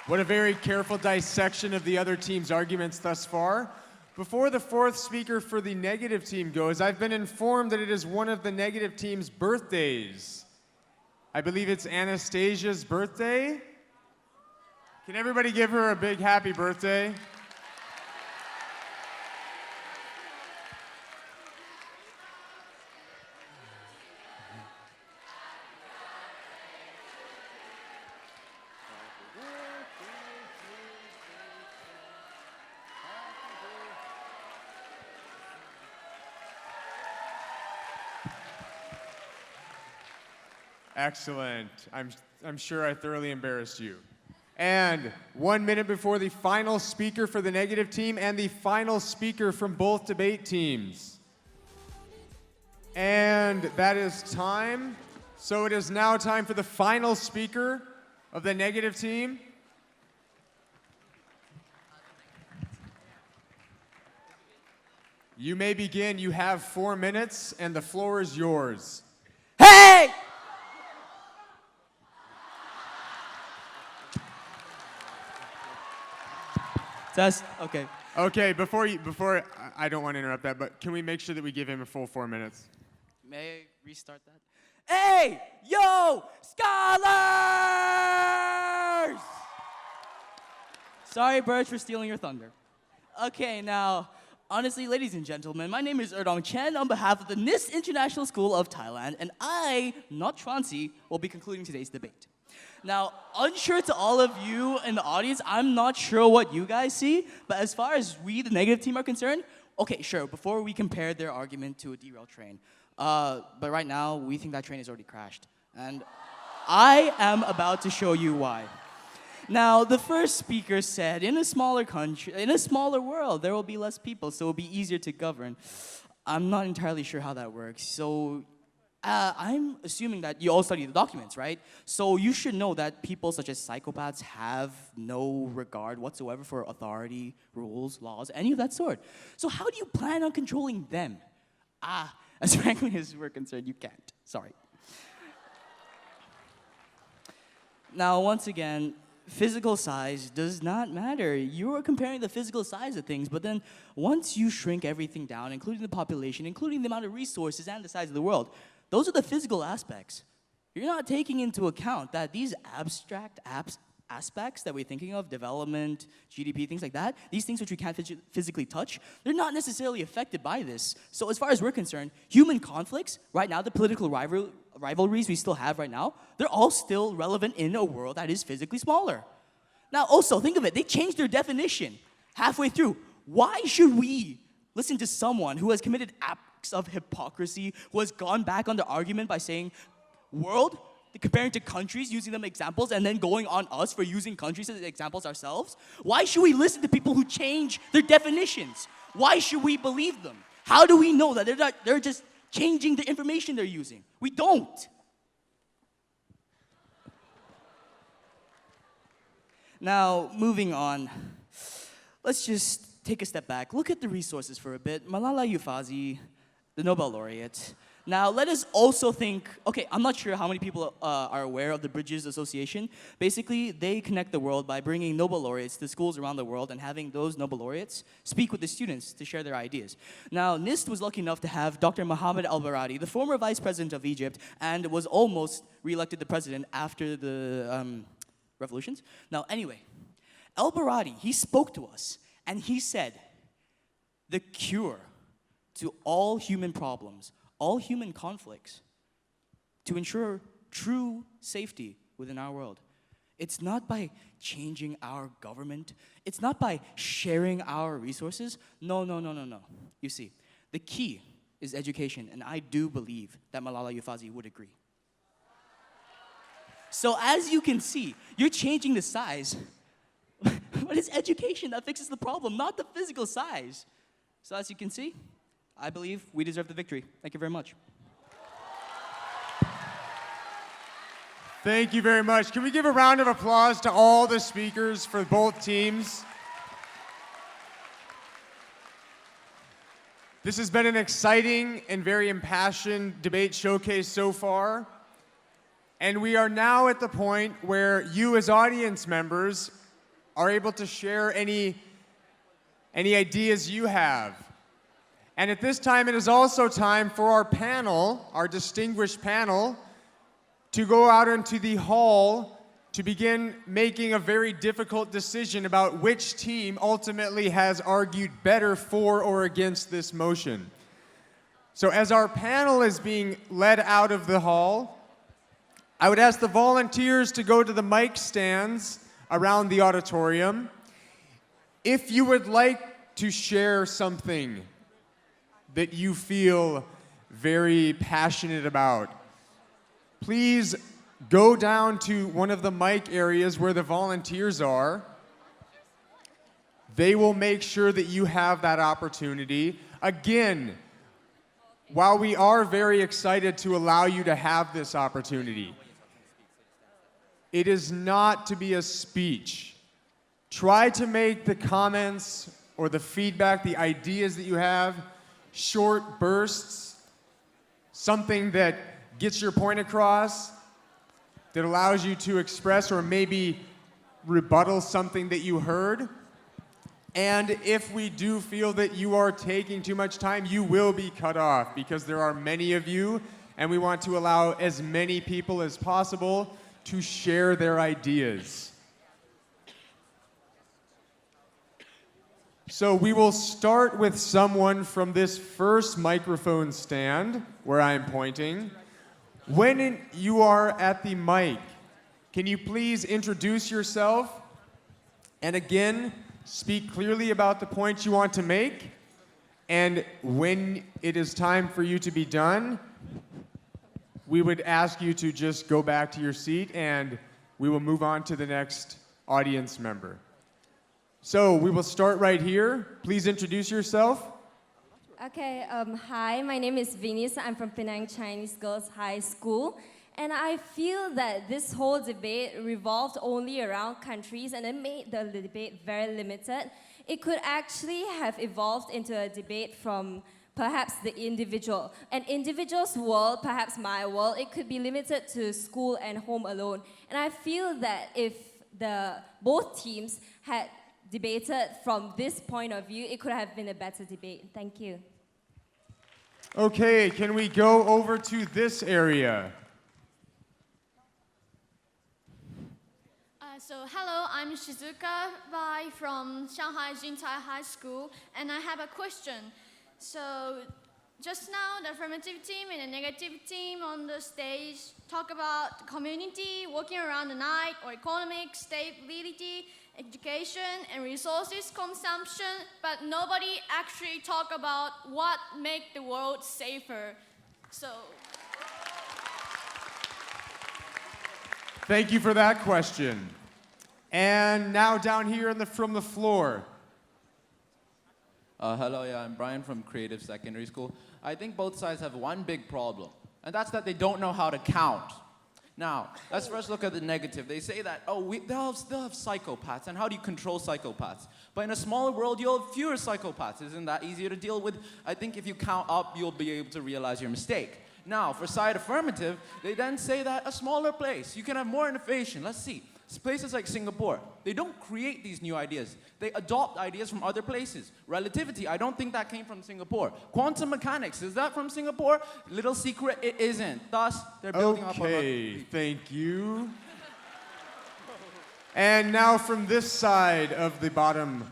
Speaker 4: What a very careful dissection of the other team's arguments thus far. Before the fourth speaker for the negative team goes, I've been informed that it is one of the negative team's birthdays. I believe it's Anastasia's birthday. Can everybody give her a big happy birthday? Excellent. I'm sure I thoroughly embarrassed you. And 1 minute before the final speaker for the negative team and the final speaker from both debate teams. And that is time. So it is now time for the final speaker of the negative team. You may begin. You have 4 minutes, and the floor is yours.
Speaker 1: Hey!
Speaker 12: Okay.
Speaker 4: Okay, before I don't want to interrupt that, but can we make sure that we give him a full 4 minutes?
Speaker 12: May I restart that?
Speaker 1: Hey! Yo! Scholars!
Speaker 12: Sorry, Birch, for stealing your thunder. Okay, now, honestly, ladies and gentlemen, my name is Erdong Chen on behalf of the NIST International School of Thailand, and I, not Chauncey, will be concluding today's debate. Now, unsure to all of you in the audience, I'm not sure what you guys see, but as far as we, the negative team, are concerned, okay, sure, before we compare their argument to a derailed train. But right now, we think that train has already crashed. And I am about to show you why. Now, the first speaker said, in a smaller country, in a smaller world, there will be less people, so it'll be easier to govern. I'm not entirely sure how that works. So I'm assuming that you all study the documents, right? So you should know that people such as psychopaths have no regard whatsoever for authority, rules, laws, any of that sort. So how do you plan on controlling them? As frankly as we're concerned, you can't. Sorry. Now, once again, physical size does not matter. You are comparing the physical size of things, but then once you shrink everything down, including the population, including the amount of resources and the size of the world, those are the physical aspects. You're not taking into account that these abstract aspects that we're thinking of, development, GDP, things like that, these things which we can't physically touch, they're not necessarily affected by this. So as far as we're concerned, human conflicts, right now, the political rivalries we still have right now, they're all still relevant in a world that is physically smaller. Now also, think of it, they changed their definition halfway through. Why should we listen to someone who has committed acts of hypocrisy, who has gone back on the argument by saying, world, comparing to countries, using them as examples, and then going on us for using countries as examples ourselves? Why should we listen to people who change their definitions? Why should we believe them? How do we know that they're just changing the information they're using? We don't. Now, moving on, let's just take a step back. Look at the resources for a bit. Malala Yousafzai, the Nobel laureate. Now, let us also think, okay, I'm not sure how many people are aware of the Bridges Association. Basically, they connect the world by bringing Nobel laureates to schools around the world and having those Nobel laureates speak with the students to share their ideas. Now, NIST was lucky enough to have Dr. Mohammed al-Baradi, the former vice president of Egypt, and was almost re-elected the president after the revolutions. Now, anyway, al-Baradi, he spoke to us, and he said, the cure to all human problems, all human conflicts, to ensure true safety within our world. It's not by changing our government. It's not by sharing our resources. No. You see, the key is education, and I do believe that Malala Yousafzai would agree. So as you can see, you're changing the size. But it's education that fixes the problem, not the physical size. So as you can see, I believe we deserve the victory. Thank you very much.
Speaker 4: Thank you very much. Can we give a round of applause to all the speakers for both teams? This has been an exciting and very impassioned debate showcase so far. And we are now at the point where you as audience members are able to share any ideas you have. And at this time, it is also time for our panel, our distinguished panel, to go out into the hall to begin making a very difficult decision about which team ultimately has argued better for or against this motion. So as our panel is being led out of the hall, I would ask the volunteers to go to the mic stands around the auditorium. If you would like to share something that you feel very passionate about, please go down to one of the mic areas where the volunteers are. They will make sure that you have that opportunity. Again, while we are very excited to allow you to have this opportunity, it is not to be a speech. Try to make the comments or the feedback, the ideas that you have, short bursts, something that gets your point across, that allows you to express or maybe rebuttal something that you heard. And if we do feel that you are taking too much time, you will be cut off because there are many of you, and we want to allow as many people as possible to share their ideas. So we will start with someone from this first microphone stand where I'm pointing. When you are at the mic, can you please introduce yourself? And again, speak clearly about the points you want to make. And when it is time for you to be done, we would ask you to just go back to your seat and we will move on to the next audience member. So we will start right here. Please introduce yourself.
Speaker 13: Okay, hi, my name is Venus. I'm from Penang Chinese Girls High School. And I feel that this whole debate revolved only around countries and it made the debate very limited. It could actually have evolved into a debate from perhaps the individual. An individual's world, perhaps my world, it could be limited to school and home alone. And I feel that if both teams had debated from this point of view, it could have been a better debate. Thank you.
Speaker 4: Okay, can we go over to this area?
Speaker 14: So hello, I'm Shizuka Bai from Shanghai Jintai High School, and I have a question. So just now, the affirmative team and the negative team on the stage talk about community, working around the night, or economic stability, education, and resources consumption, but nobody actually talk about what make the world safer. So.
Speaker 4: Thank you for that question. And now down here from the floor.
Speaker 15: Hello, I'm Brian from Creative Secondary School. I think both sides have one big problem, and that's that they don't know how to count. Now, let's first look at the negative. They say that, they'll have psychopaths, and how do you control psychopaths? But in a smaller world, you'll have fewer psychopaths. Isn't that easier to deal with? I think if you count up, you'll be able to realize your mistake. Now, for side affirmative, they then say that a smaller place, you can have more innovation. Let's see. Places like Singapore, they don't create these new ideas. They adopt ideas from other places. Relativity, I don't think that came from Singapore. Quantum mechanics, is that from Singapore? Little secret, it isn't. Thus, they're building up on
Speaker 4: Okay, thank you. And now from this side of the bottom.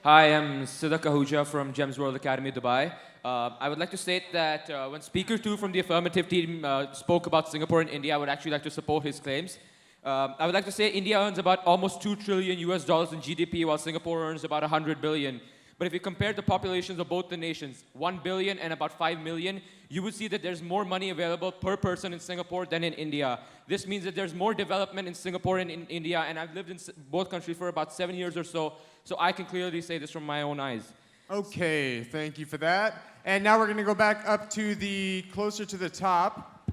Speaker 16: Hi, I'm Siddharth Ahuja from Gems World Academy, Dubai. I would like to state that when Speaker 2 from the affirmative team spoke about Singapore and India, I would actually like to support his claims. I would like to say India earns about almost $2 trillion US in GDP, while Singapore earns about 100 billion. But if you compare the populations of both the nations, 1 billion and about 5 million, you would see that there's more money available per person in Singapore than in India. This means that there's more development in Singapore and in India, and I've lived in both countries for about 7 years or so I can clearly say this from my own eyes.
Speaker 4: Okay, thank you for that. And now we're going to go back up to the closer to the top.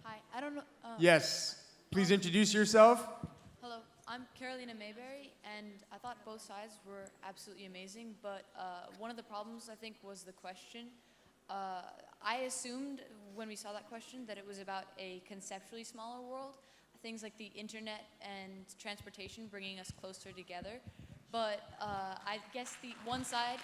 Speaker 17: Hi, I don't know.
Speaker 4: Yes, please introduce yourself.
Speaker 17: Hello, I'm Carolina Mayberry, and I thought both sides were absolutely amazing, but one of the problems, I think, was the question. I assumed when we saw that question that it was about a conceptually smaller world, things like the internet and transportation bringing us closer together. But I guess the one side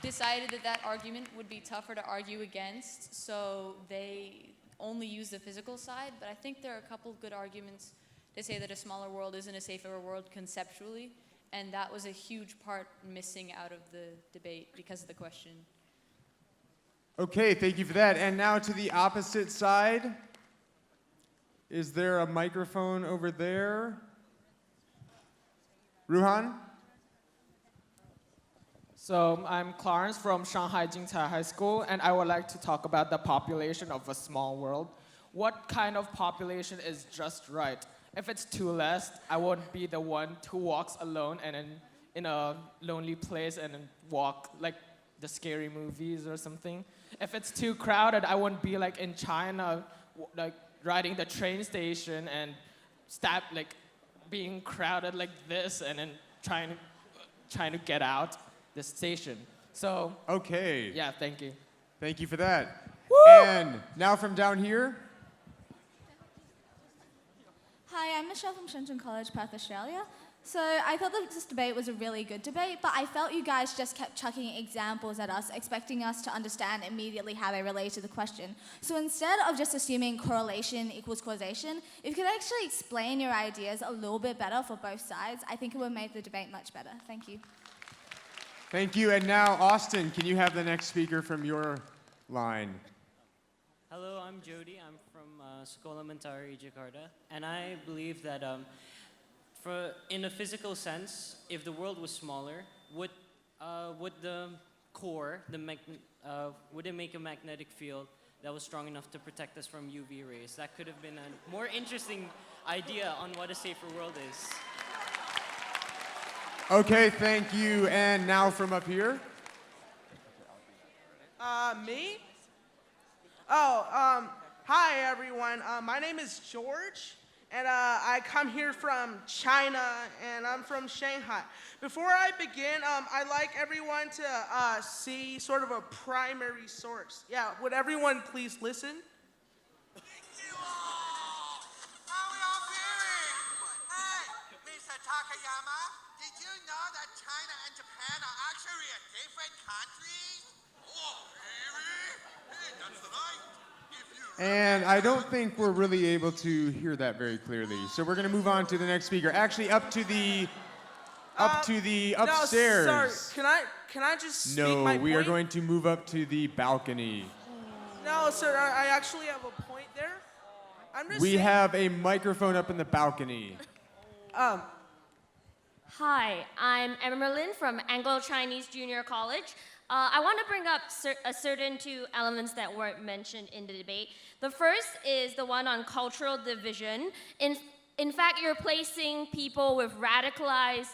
Speaker 17: decided that that argument would be tougher to argue against, so they only use the physical side. But I think there are a couple of good arguments to say that a smaller world isn't a safer world conceptually, and that was a huge part missing out of the debate because of the question.
Speaker 4: Okay, thank you for that. And now to the opposite side. Is there a microphone over there? Ruhan?
Speaker 18: So I'm Clarence from Shanghai Jingcai High School, and I would like to talk about the population of a small world. What kind of population is just right? If it's too less, I won't be the one who walks alone and in a lonely place and then walk like the scary movies or something. If it's too crowded, I won't be like in China, like riding the train station and being crowded like this and then trying to get out the station. So
Speaker 4: okay.
Speaker 18: Yeah, thank you.
Speaker 4: Thank you for that.
Speaker 18: Woo!
Speaker 4: And now from down here.
Speaker 19: Hi, I'm Michelle from Shenzhen College, Perth, Australia. So I thought that this debate was a really good debate, but I felt you guys just kept chucking examples at us, expecting us to understand immediately how they relate to the question. So instead of just assuming correlation equals causation, if you could actually explain your ideas a little bit better for both sides, I think it would make the debate much better. Thank you.
Speaker 4: Thank you. And now, Austin, can you have the next speaker from your line?
Speaker 20: Hello, I'm Jody. I'm from Sekolah Mentari, Jakarta. And I believe that in a physical sense, if the world was smaller, would the core, would it make a magnetic field that was strong enough to protect us from UV rays? That could have been a more interesting idea on what a safer world is.
Speaker 4: Okay, thank you. And now from up here.
Speaker 21: Me? Oh, hi everyone. My name is George, and I come here from China, and I'm from Shanghai. Before I begin, I'd like everyone to see sort of a primary source. Yeah, would everyone please listen?
Speaker 4: And I don't think we're really able to hear that very clearly. So we're going to move on to the next speaker. Actually, up to the upstairs.
Speaker 21: No, sorry. Can I just speak
Speaker 4: No,
Speaker 21: my
Speaker 4: we
Speaker 21: point?
Speaker 4: are going to move up to the balcony.
Speaker 21: No, sir. I actually have a point there. I'm just
Speaker 4: We
Speaker 21: saying,
Speaker 4: have a microphone up in the balcony.
Speaker 22: Hi, I'm Emma Lin from Anglo-Chinese Junior College. I want to bring up a certain two elements that weren't mentioned in the debate. The first is the one on cultural division. In fact, you're placing people with radicalized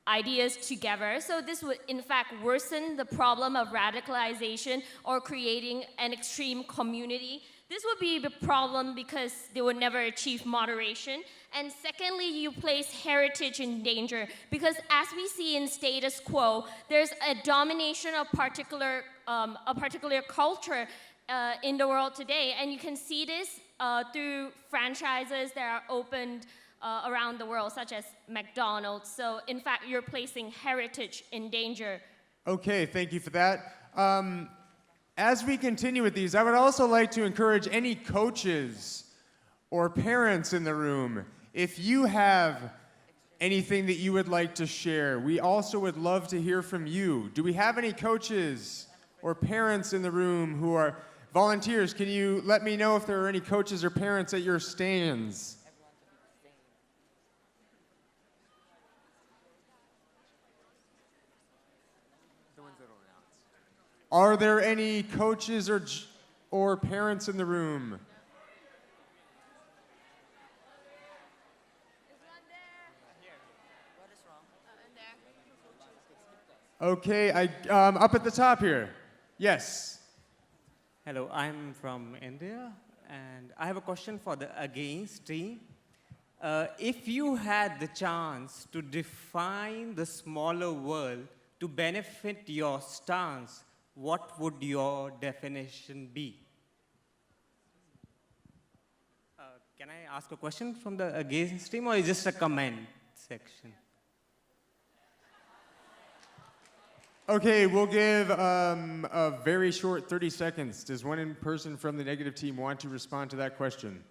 Speaker 22: ideas together. So this would, in fact, worsen the problem of radicalization or creating an extreme community. This would be the problem because they would never achieve moderation. And secondly, you place heritage in danger because as we see in status quo, there's a domination of a particular culture in the world today. And you can see this through franchises that are opened around the world, such as McDonald's. So in fact, you're placing heritage in danger.
Speaker 4: Okay, thank you for that. As we continue with these, I would also like to encourage any coaches or parents in the room, if you have anything that you would like to share, we also would love to hear from you. Do we have any coaches or parents in the room who are volunteers? Can you let me know if there are any coaches or parents at your stands? Are there any coaches or parents in the room? Okay, up at the top here. Yes.
Speaker 2: Hello, I'm from India, and I have a question for the against team. If you had the chance to define the smaller world to benefit your stance, what would your definition be? Can I ask a question from the against team, or is just a comment section?
Speaker 4: Okay, we'll give a very short 30 seconds. Does one person from the negative team want to respond to that question?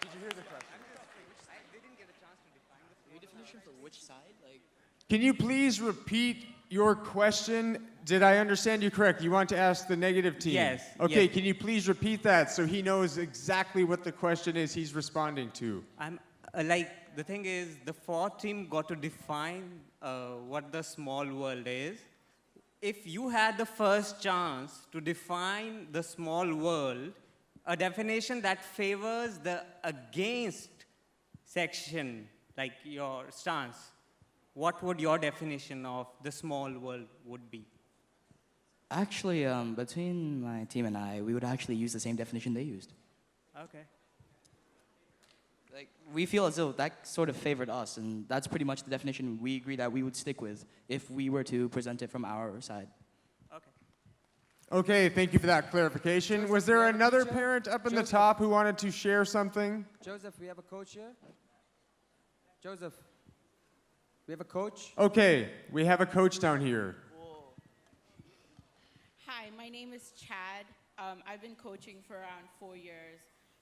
Speaker 12: Did you hear the question? I didn't get a chance to define the definition for which side? Like,
Speaker 4: Can you please repeat your question? Did I understand you correct? You want to ask the negative team?
Speaker 2: Yes.
Speaker 4: Okay,
Speaker 2: yes.
Speaker 4: can you please repeat that so he knows exactly what the question is he's responding to?
Speaker 2: I'm like, the thing is, the fourth team got to define what the small world is. If you had the first chance to define the small world, a definition that favors the against section, like your stance, what would your definition of the small world would be?
Speaker 12: actually, between my team and I, we would actually use the same definition they used.
Speaker 2: Okay.
Speaker 12: Like, we feel as though that sort of favored us, and that's pretty much the definition we agree that we would stick with if we were to present it from our side.
Speaker 4: Okay, thank you for that clarification.
Speaker 3: Joseph,
Speaker 4: Was there
Speaker 3: we have a
Speaker 4: another
Speaker 3: teacher?
Speaker 4: parent up in the
Speaker 3: Joseph.
Speaker 4: top who wanted to share something?
Speaker 3: Joseph, we have a coach here. Joseph, we have a coach.
Speaker 4: Okay, we have a coach down here.
Speaker 23: Hi, my name is Chad. I've been coaching for around 4 years.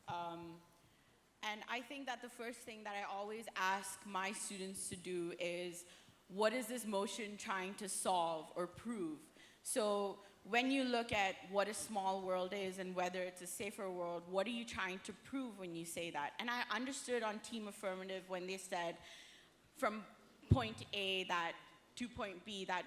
Speaker 23: And I think that the first thing that I always ask my students to do is, what is this motion trying to solve or prove? So when you look at what a small world is and whether it's a safer world, what are you trying to prove when you say that? And I understood on Team Affirmative when they said from point A that to point B that,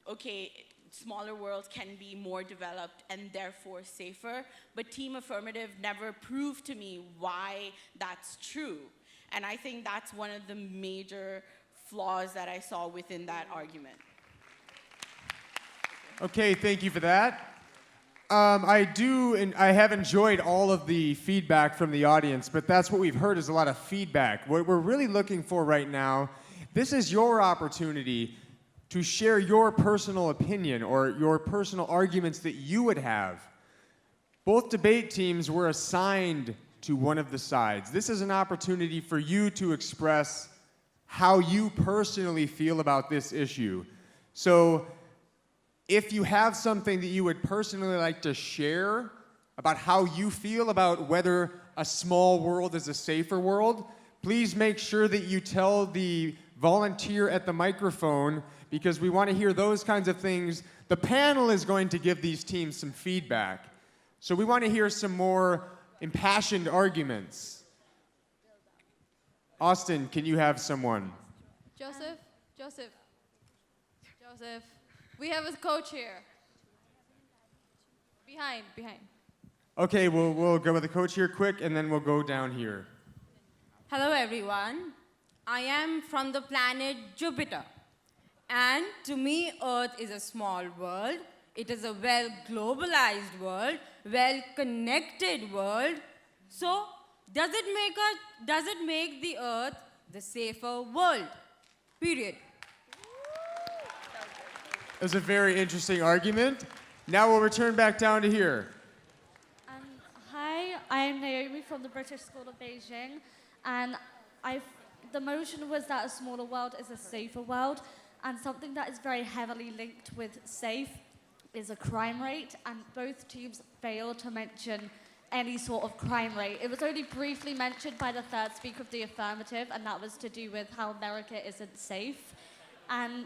Speaker 23: okay, smaller worlds can be more developed and therefore safer, but Team Affirmative never proved to me why that's true. And I think that's one of the major flaws that I saw within that argument.
Speaker 4: Okay, thank you for that. I have enjoyed all of the feedback from the audience, but that's what we've heard is a lot of feedback. What we're really looking for right now, this is your opportunity to share your personal opinion or your personal arguments that you would have. Both debate teams were assigned to one of the sides. This is an opportunity for you to express how you personally feel about this issue. So if you have something that you would personally like to share about how you feel about whether a small world is a safer world, please make sure that you tell the volunteer at the microphone, because we want to hear those kinds of things. The panel is going to give these teams some feedback. So we want to hear some more impassioned arguments. Austin, can you have someone?
Speaker 24: Joseph, we have a coach here. Behind.
Speaker 4: Okay, we'll go with the coach here quick, and then we'll go down here.
Speaker 25: Hello everyone, I am from the planet Jupiter, and to me Earth is a small world. It is a well-globalized world, well-connected world. So does it make the Earth the safer world? Period.
Speaker 4: It was a very interesting argument. Now we'll return back down to here.
Speaker 26: Hi, I'm Naomi from the British School of Beijing, and the motion was that a smaller world is a safer world, and something that is very heavily linked with safe is a crime rate, and both teams failed to mention any sort of crime rate. It was only briefly mentioned by the third speaker of the affirmative, and that was to do with how America isn't safe. And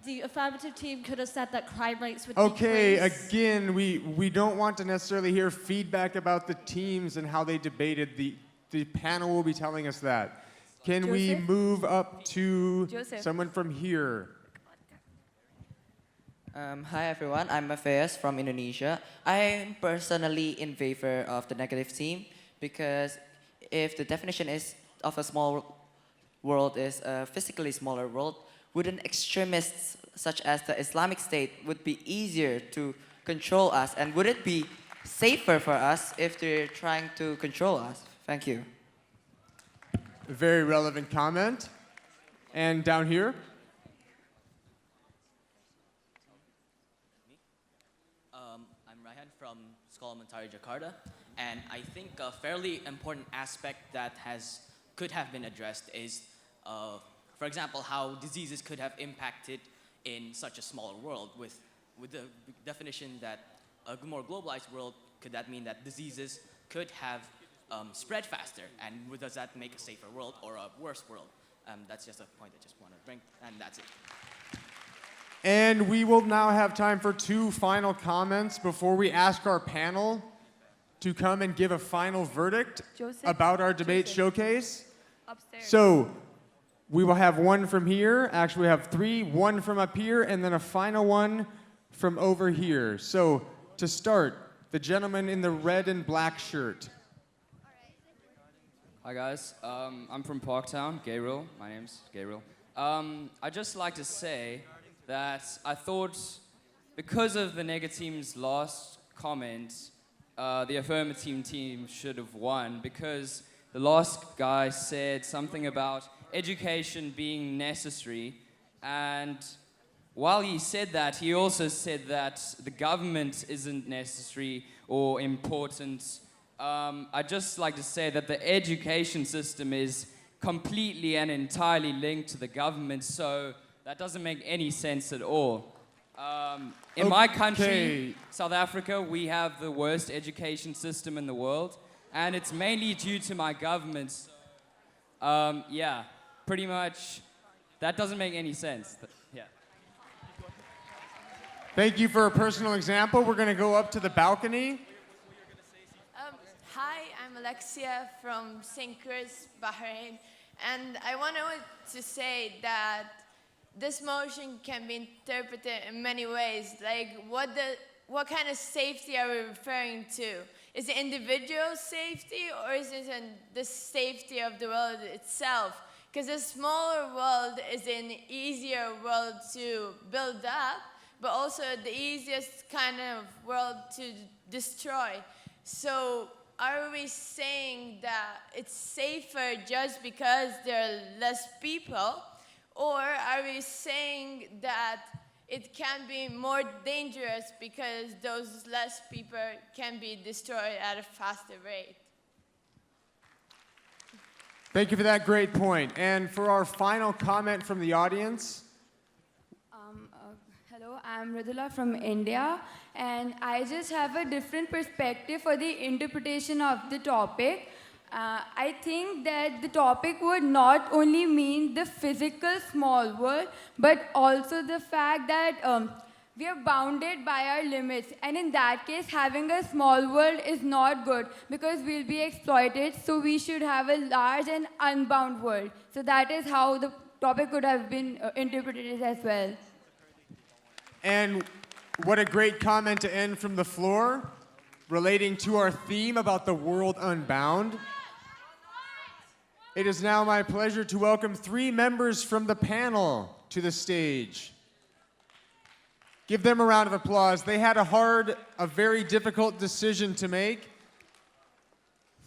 Speaker 26: the affirmative team could have said that crime rates would
Speaker 4: Okay,
Speaker 26: decrease.
Speaker 4: again, we don't want to necessarily hear feedback about the teams and how they debated. the panel will be telling us that. Can we
Speaker 5: Joseph?
Speaker 4: move up to
Speaker 5: Joseph.
Speaker 4: someone from here?
Speaker 5: Hi everyone, I'm Matthias from Indonesia. I'm personally in favor of the negative team because if the definition is of a small world is a physically smaller world, wouldn't extremists such as the Islamic State would be easier to control us, and would it be safer for us if they're trying to control us? Thank you.
Speaker 4: Very relevant comment. And down here?
Speaker 5: I'm Raihan from Sekolah Mentari Jakarta, and I think a fairly important aspect that could have been addressed is, for example, how diseases could have impacted in such a smaller world. With the definition that a more globalized world, could that mean that diseases could have spread faster, and does that make a safer world or a worse world? That's just a point I just want to bring, and that's it.
Speaker 4: And we will now have time for 2 final comments before we ask our panel to come and give a final verdict
Speaker 5: Joseph?
Speaker 4: about our debate showcase.
Speaker 5: Upstairs.
Speaker 4: So we will have 1 from here. Actually, we have 3, 1 from up here, and then a final one from over here. So to start, the gentleman in the red and black shirt.
Speaker 6: Hi guys, I'm from Parktown, Gabriel. My name's Gabriel. I'd just like to say that I thought because of the negative team's last comment, the affirmative team should have won, because the last guy said something about education being necessary, and while he said that, he also said that the government isn't necessary or important. I'd just like to say that the education system is completely and entirely linked to the government, so that doesn't make any sense at all. In my country, South Africa, we have the worst education system in the world, and it's mainly due to my government. Yeah, pretty much, that doesn't make any sense. Yeah.
Speaker 4: Thank you for a personal example. We're going to go up to the balcony.
Speaker 7: Hi, I'm Alexia from St. Chris, Bahrain, and I wanted to say that this motion can be interpreted in many ways. Like, what kind of safety are we referring to? Is it individual safety, or is it the safety of the world itself? Because a smaller world is an easier world to build up, but also the easiest kind of world to destroy. So are we saying that it's safer just because there are less people? Or are we saying that it can be more dangerous because those less people can be destroyed at a faster rate?
Speaker 4: Thank you for that great point. And for our final comment from the audience.
Speaker 8: Hello, I'm Radula from India, and I just have a different perspective for the interpretation of the topic. I think that the topic would not only mean the physical small world, but also the fact that we are bounded by our limits. And in that case, having a small world is not good because we'll be exploited. So we should have a large and unbound world. So that is how the topic could have been interpreted as well.
Speaker 4: And what a great comment to end from the floor, relating to our theme about the world unbound. It is now my pleasure to welcome 3 members from the panel to the stage. Give them a round of applause. They had a very difficult decision to make.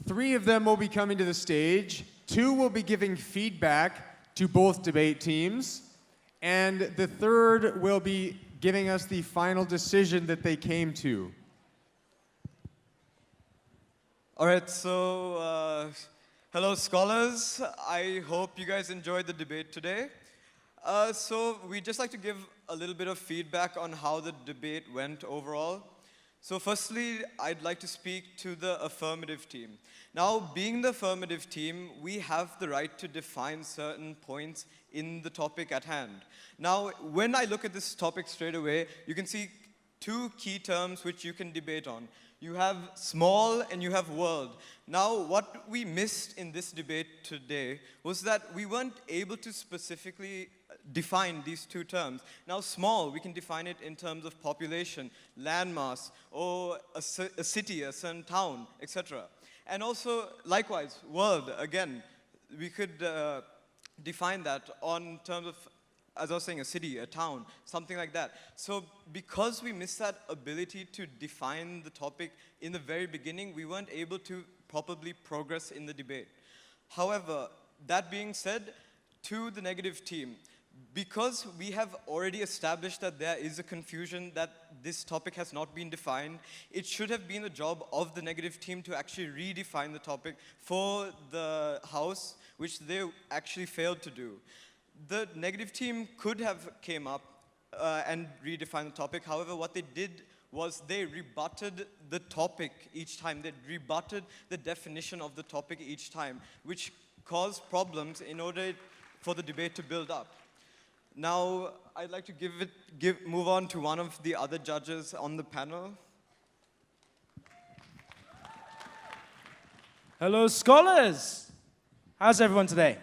Speaker 4: 3 of them will be coming to the stage. 2 will be giving feedback to both debate teams. And the 3rd will be giving us the final decision that they came to.
Speaker 9: All right, so hello scholars. I hope you guys enjoyed the debate today. So we'd just like to give a little bit of feedback on how the debate went overall. So firstly, I'd like to speak to the affirmative team. Now, being the affirmative team, we have the right to define certain points in the topic at hand. Now, when I look at this topic straight away, you can see 2 key terms which you can debate on. You have small and you have world. Now, what we missed in this debate today was that we weren't able to specifically define these two terms. Now, small, we can define it in terms of population, landmass, or a city, a certain town, etc. And also, likewise, world, again, we could define that on terms of, as I was saying, a city, a town, something like that. So because we missed that ability to define the topic in the very beginning, we weren't able to properly progress in the debate. However, that being said, to the negative team, because we have already established that there is a confusion that this topic has not been defined, it should have been the job of the negative team to actually redefine the topic for the House, which they actually failed to do. The negative team could have came up and redefined the topic. However, what they did was they rebutted the topic each time. They rebutted the definition of the topic each time, which caused problems in order for the debate to build up. Now, I'd like to move on to one of the other judges on the panel.
Speaker 1: Hello, scholars. How's everyone today?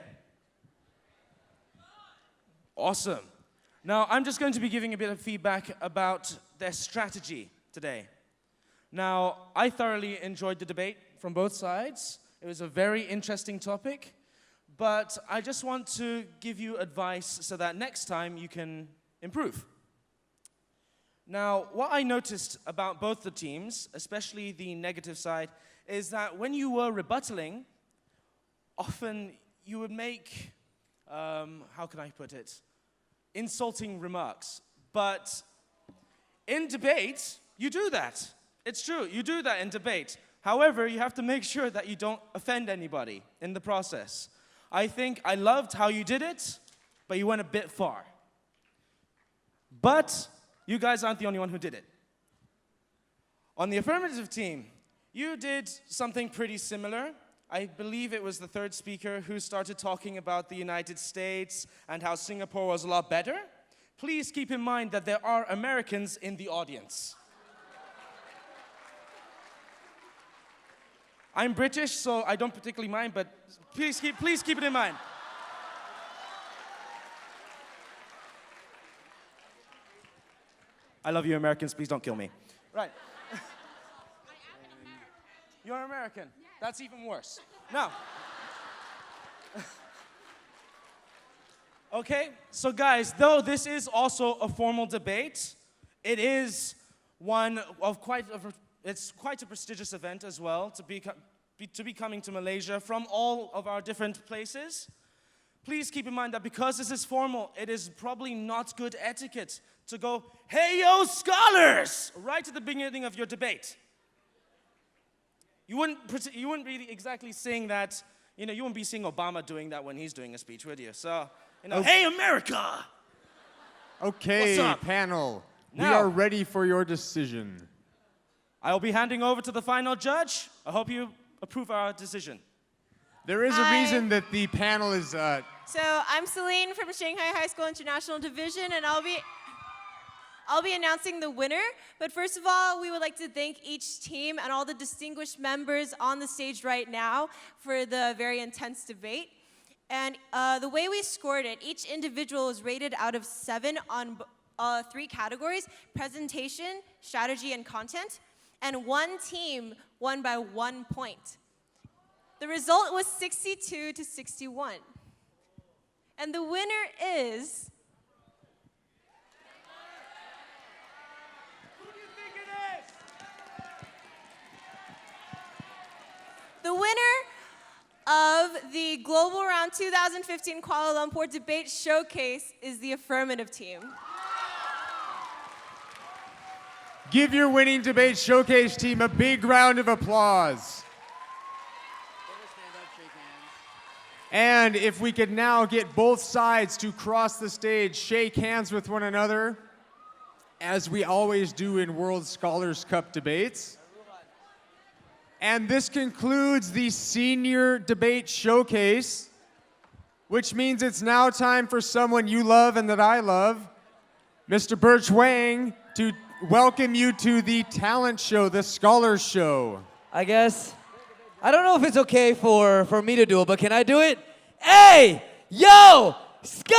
Speaker 1: Awesome. Now, I'm just going to be giving a bit of feedback about their strategy today. Now, I thoroughly enjoyed the debate from both sides. It was a very interesting topic, but I just want to give you advice so that next time you can improve. Now, what I noticed about both the teams, especially the negative side, is that when you were rebuttaling, often you would make, how can I put it, insulting remarks. But in debate, you do that. It's true, you do that in debate. However, you have to make sure that you don't offend anybody in the process. I think I loved how you did it, but you went a bit far. But you guys aren't the only one who did it. On the affirmative team, you did something pretty similar. I believe it was the third speaker who started talking about the United States and how Singapore was a lot better. Please keep in mind that there are Americans in the audience. I'm British, so I don't particularly mind, but please keep it in mind. I love you, Americans. Please don't kill me. Right. You're American. That's even worse. Now. Okay, so guys, though this is also a formal debate, it is one of it's quite a prestigious event as well to be coming to Malaysia from all of our different places. Please keep in mind that because this is formal, it is probably not good etiquette to go, "Hey, yo, scholars!" right at the beginning of your debate. You wouldn't really exactly sing that, you wouldn't be seeing Obama doing that when he's doing a speech, would you? So, "Hey, America!"
Speaker 4: Okay,
Speaker 1: What's up?
Speaker 4: panel. We
Speaker 1: Now-
Speaker 4: are ready for your decision.
Speaker 1: I'll be handing over to the final judge. I hope you approve our decision.
Speaker 4: There is a reason that the panel is...
Speaker 10: So I'm Celine from Shanghai High School International Division, and I'll be announcing the winner. But first of all, we would like to thank each team and all the distinguished members on the stage right now for the very intense debate. And the way we scored it, each individual was rated out of 7 on 3 categories: presentation, strategy, and content. And one team won by 1 point. The result was 62 to 61. And the winner is... The winner of the Global Round 2015 Kuala Lumpur Debate Showcase is the affirmative team.
Speaker 4: Give your winning debate showcase team a big round of applause. And if we could now get both sides to cross the stage, shake hands with one another, as we always do in World Scholars Cup debates. And this concludes the Senior Debate Showcase, which means it's now time for someone you love and that I love, Mr. Birch Wang, to welcome you to the talent show, the Scholars Show.
Speaker 11: I guess. I don't know if it's okay for me to do it, but can I do it? Hey, yo, Scholars!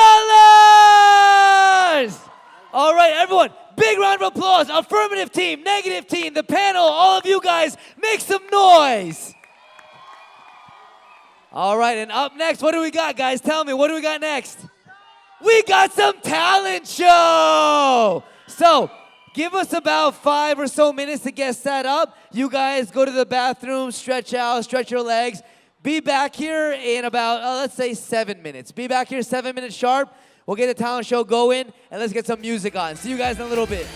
Speaker 11: All right, everyone, big round of applause. Affirmative team, negative team, the panel, all of you guys, make some noise. All right, and up next, what do we got, guys? Tell me, what do we got next? We got some talent show! So, give us about 5 or so minutes to get set up. You guys go to the bathroom, stretch out, stretch your legs. Be back here in about, let's say 7 minutes. Be back here 7 minutes sharp. We'll get the talent show going, and let's get some music on. See you guys in a little bit.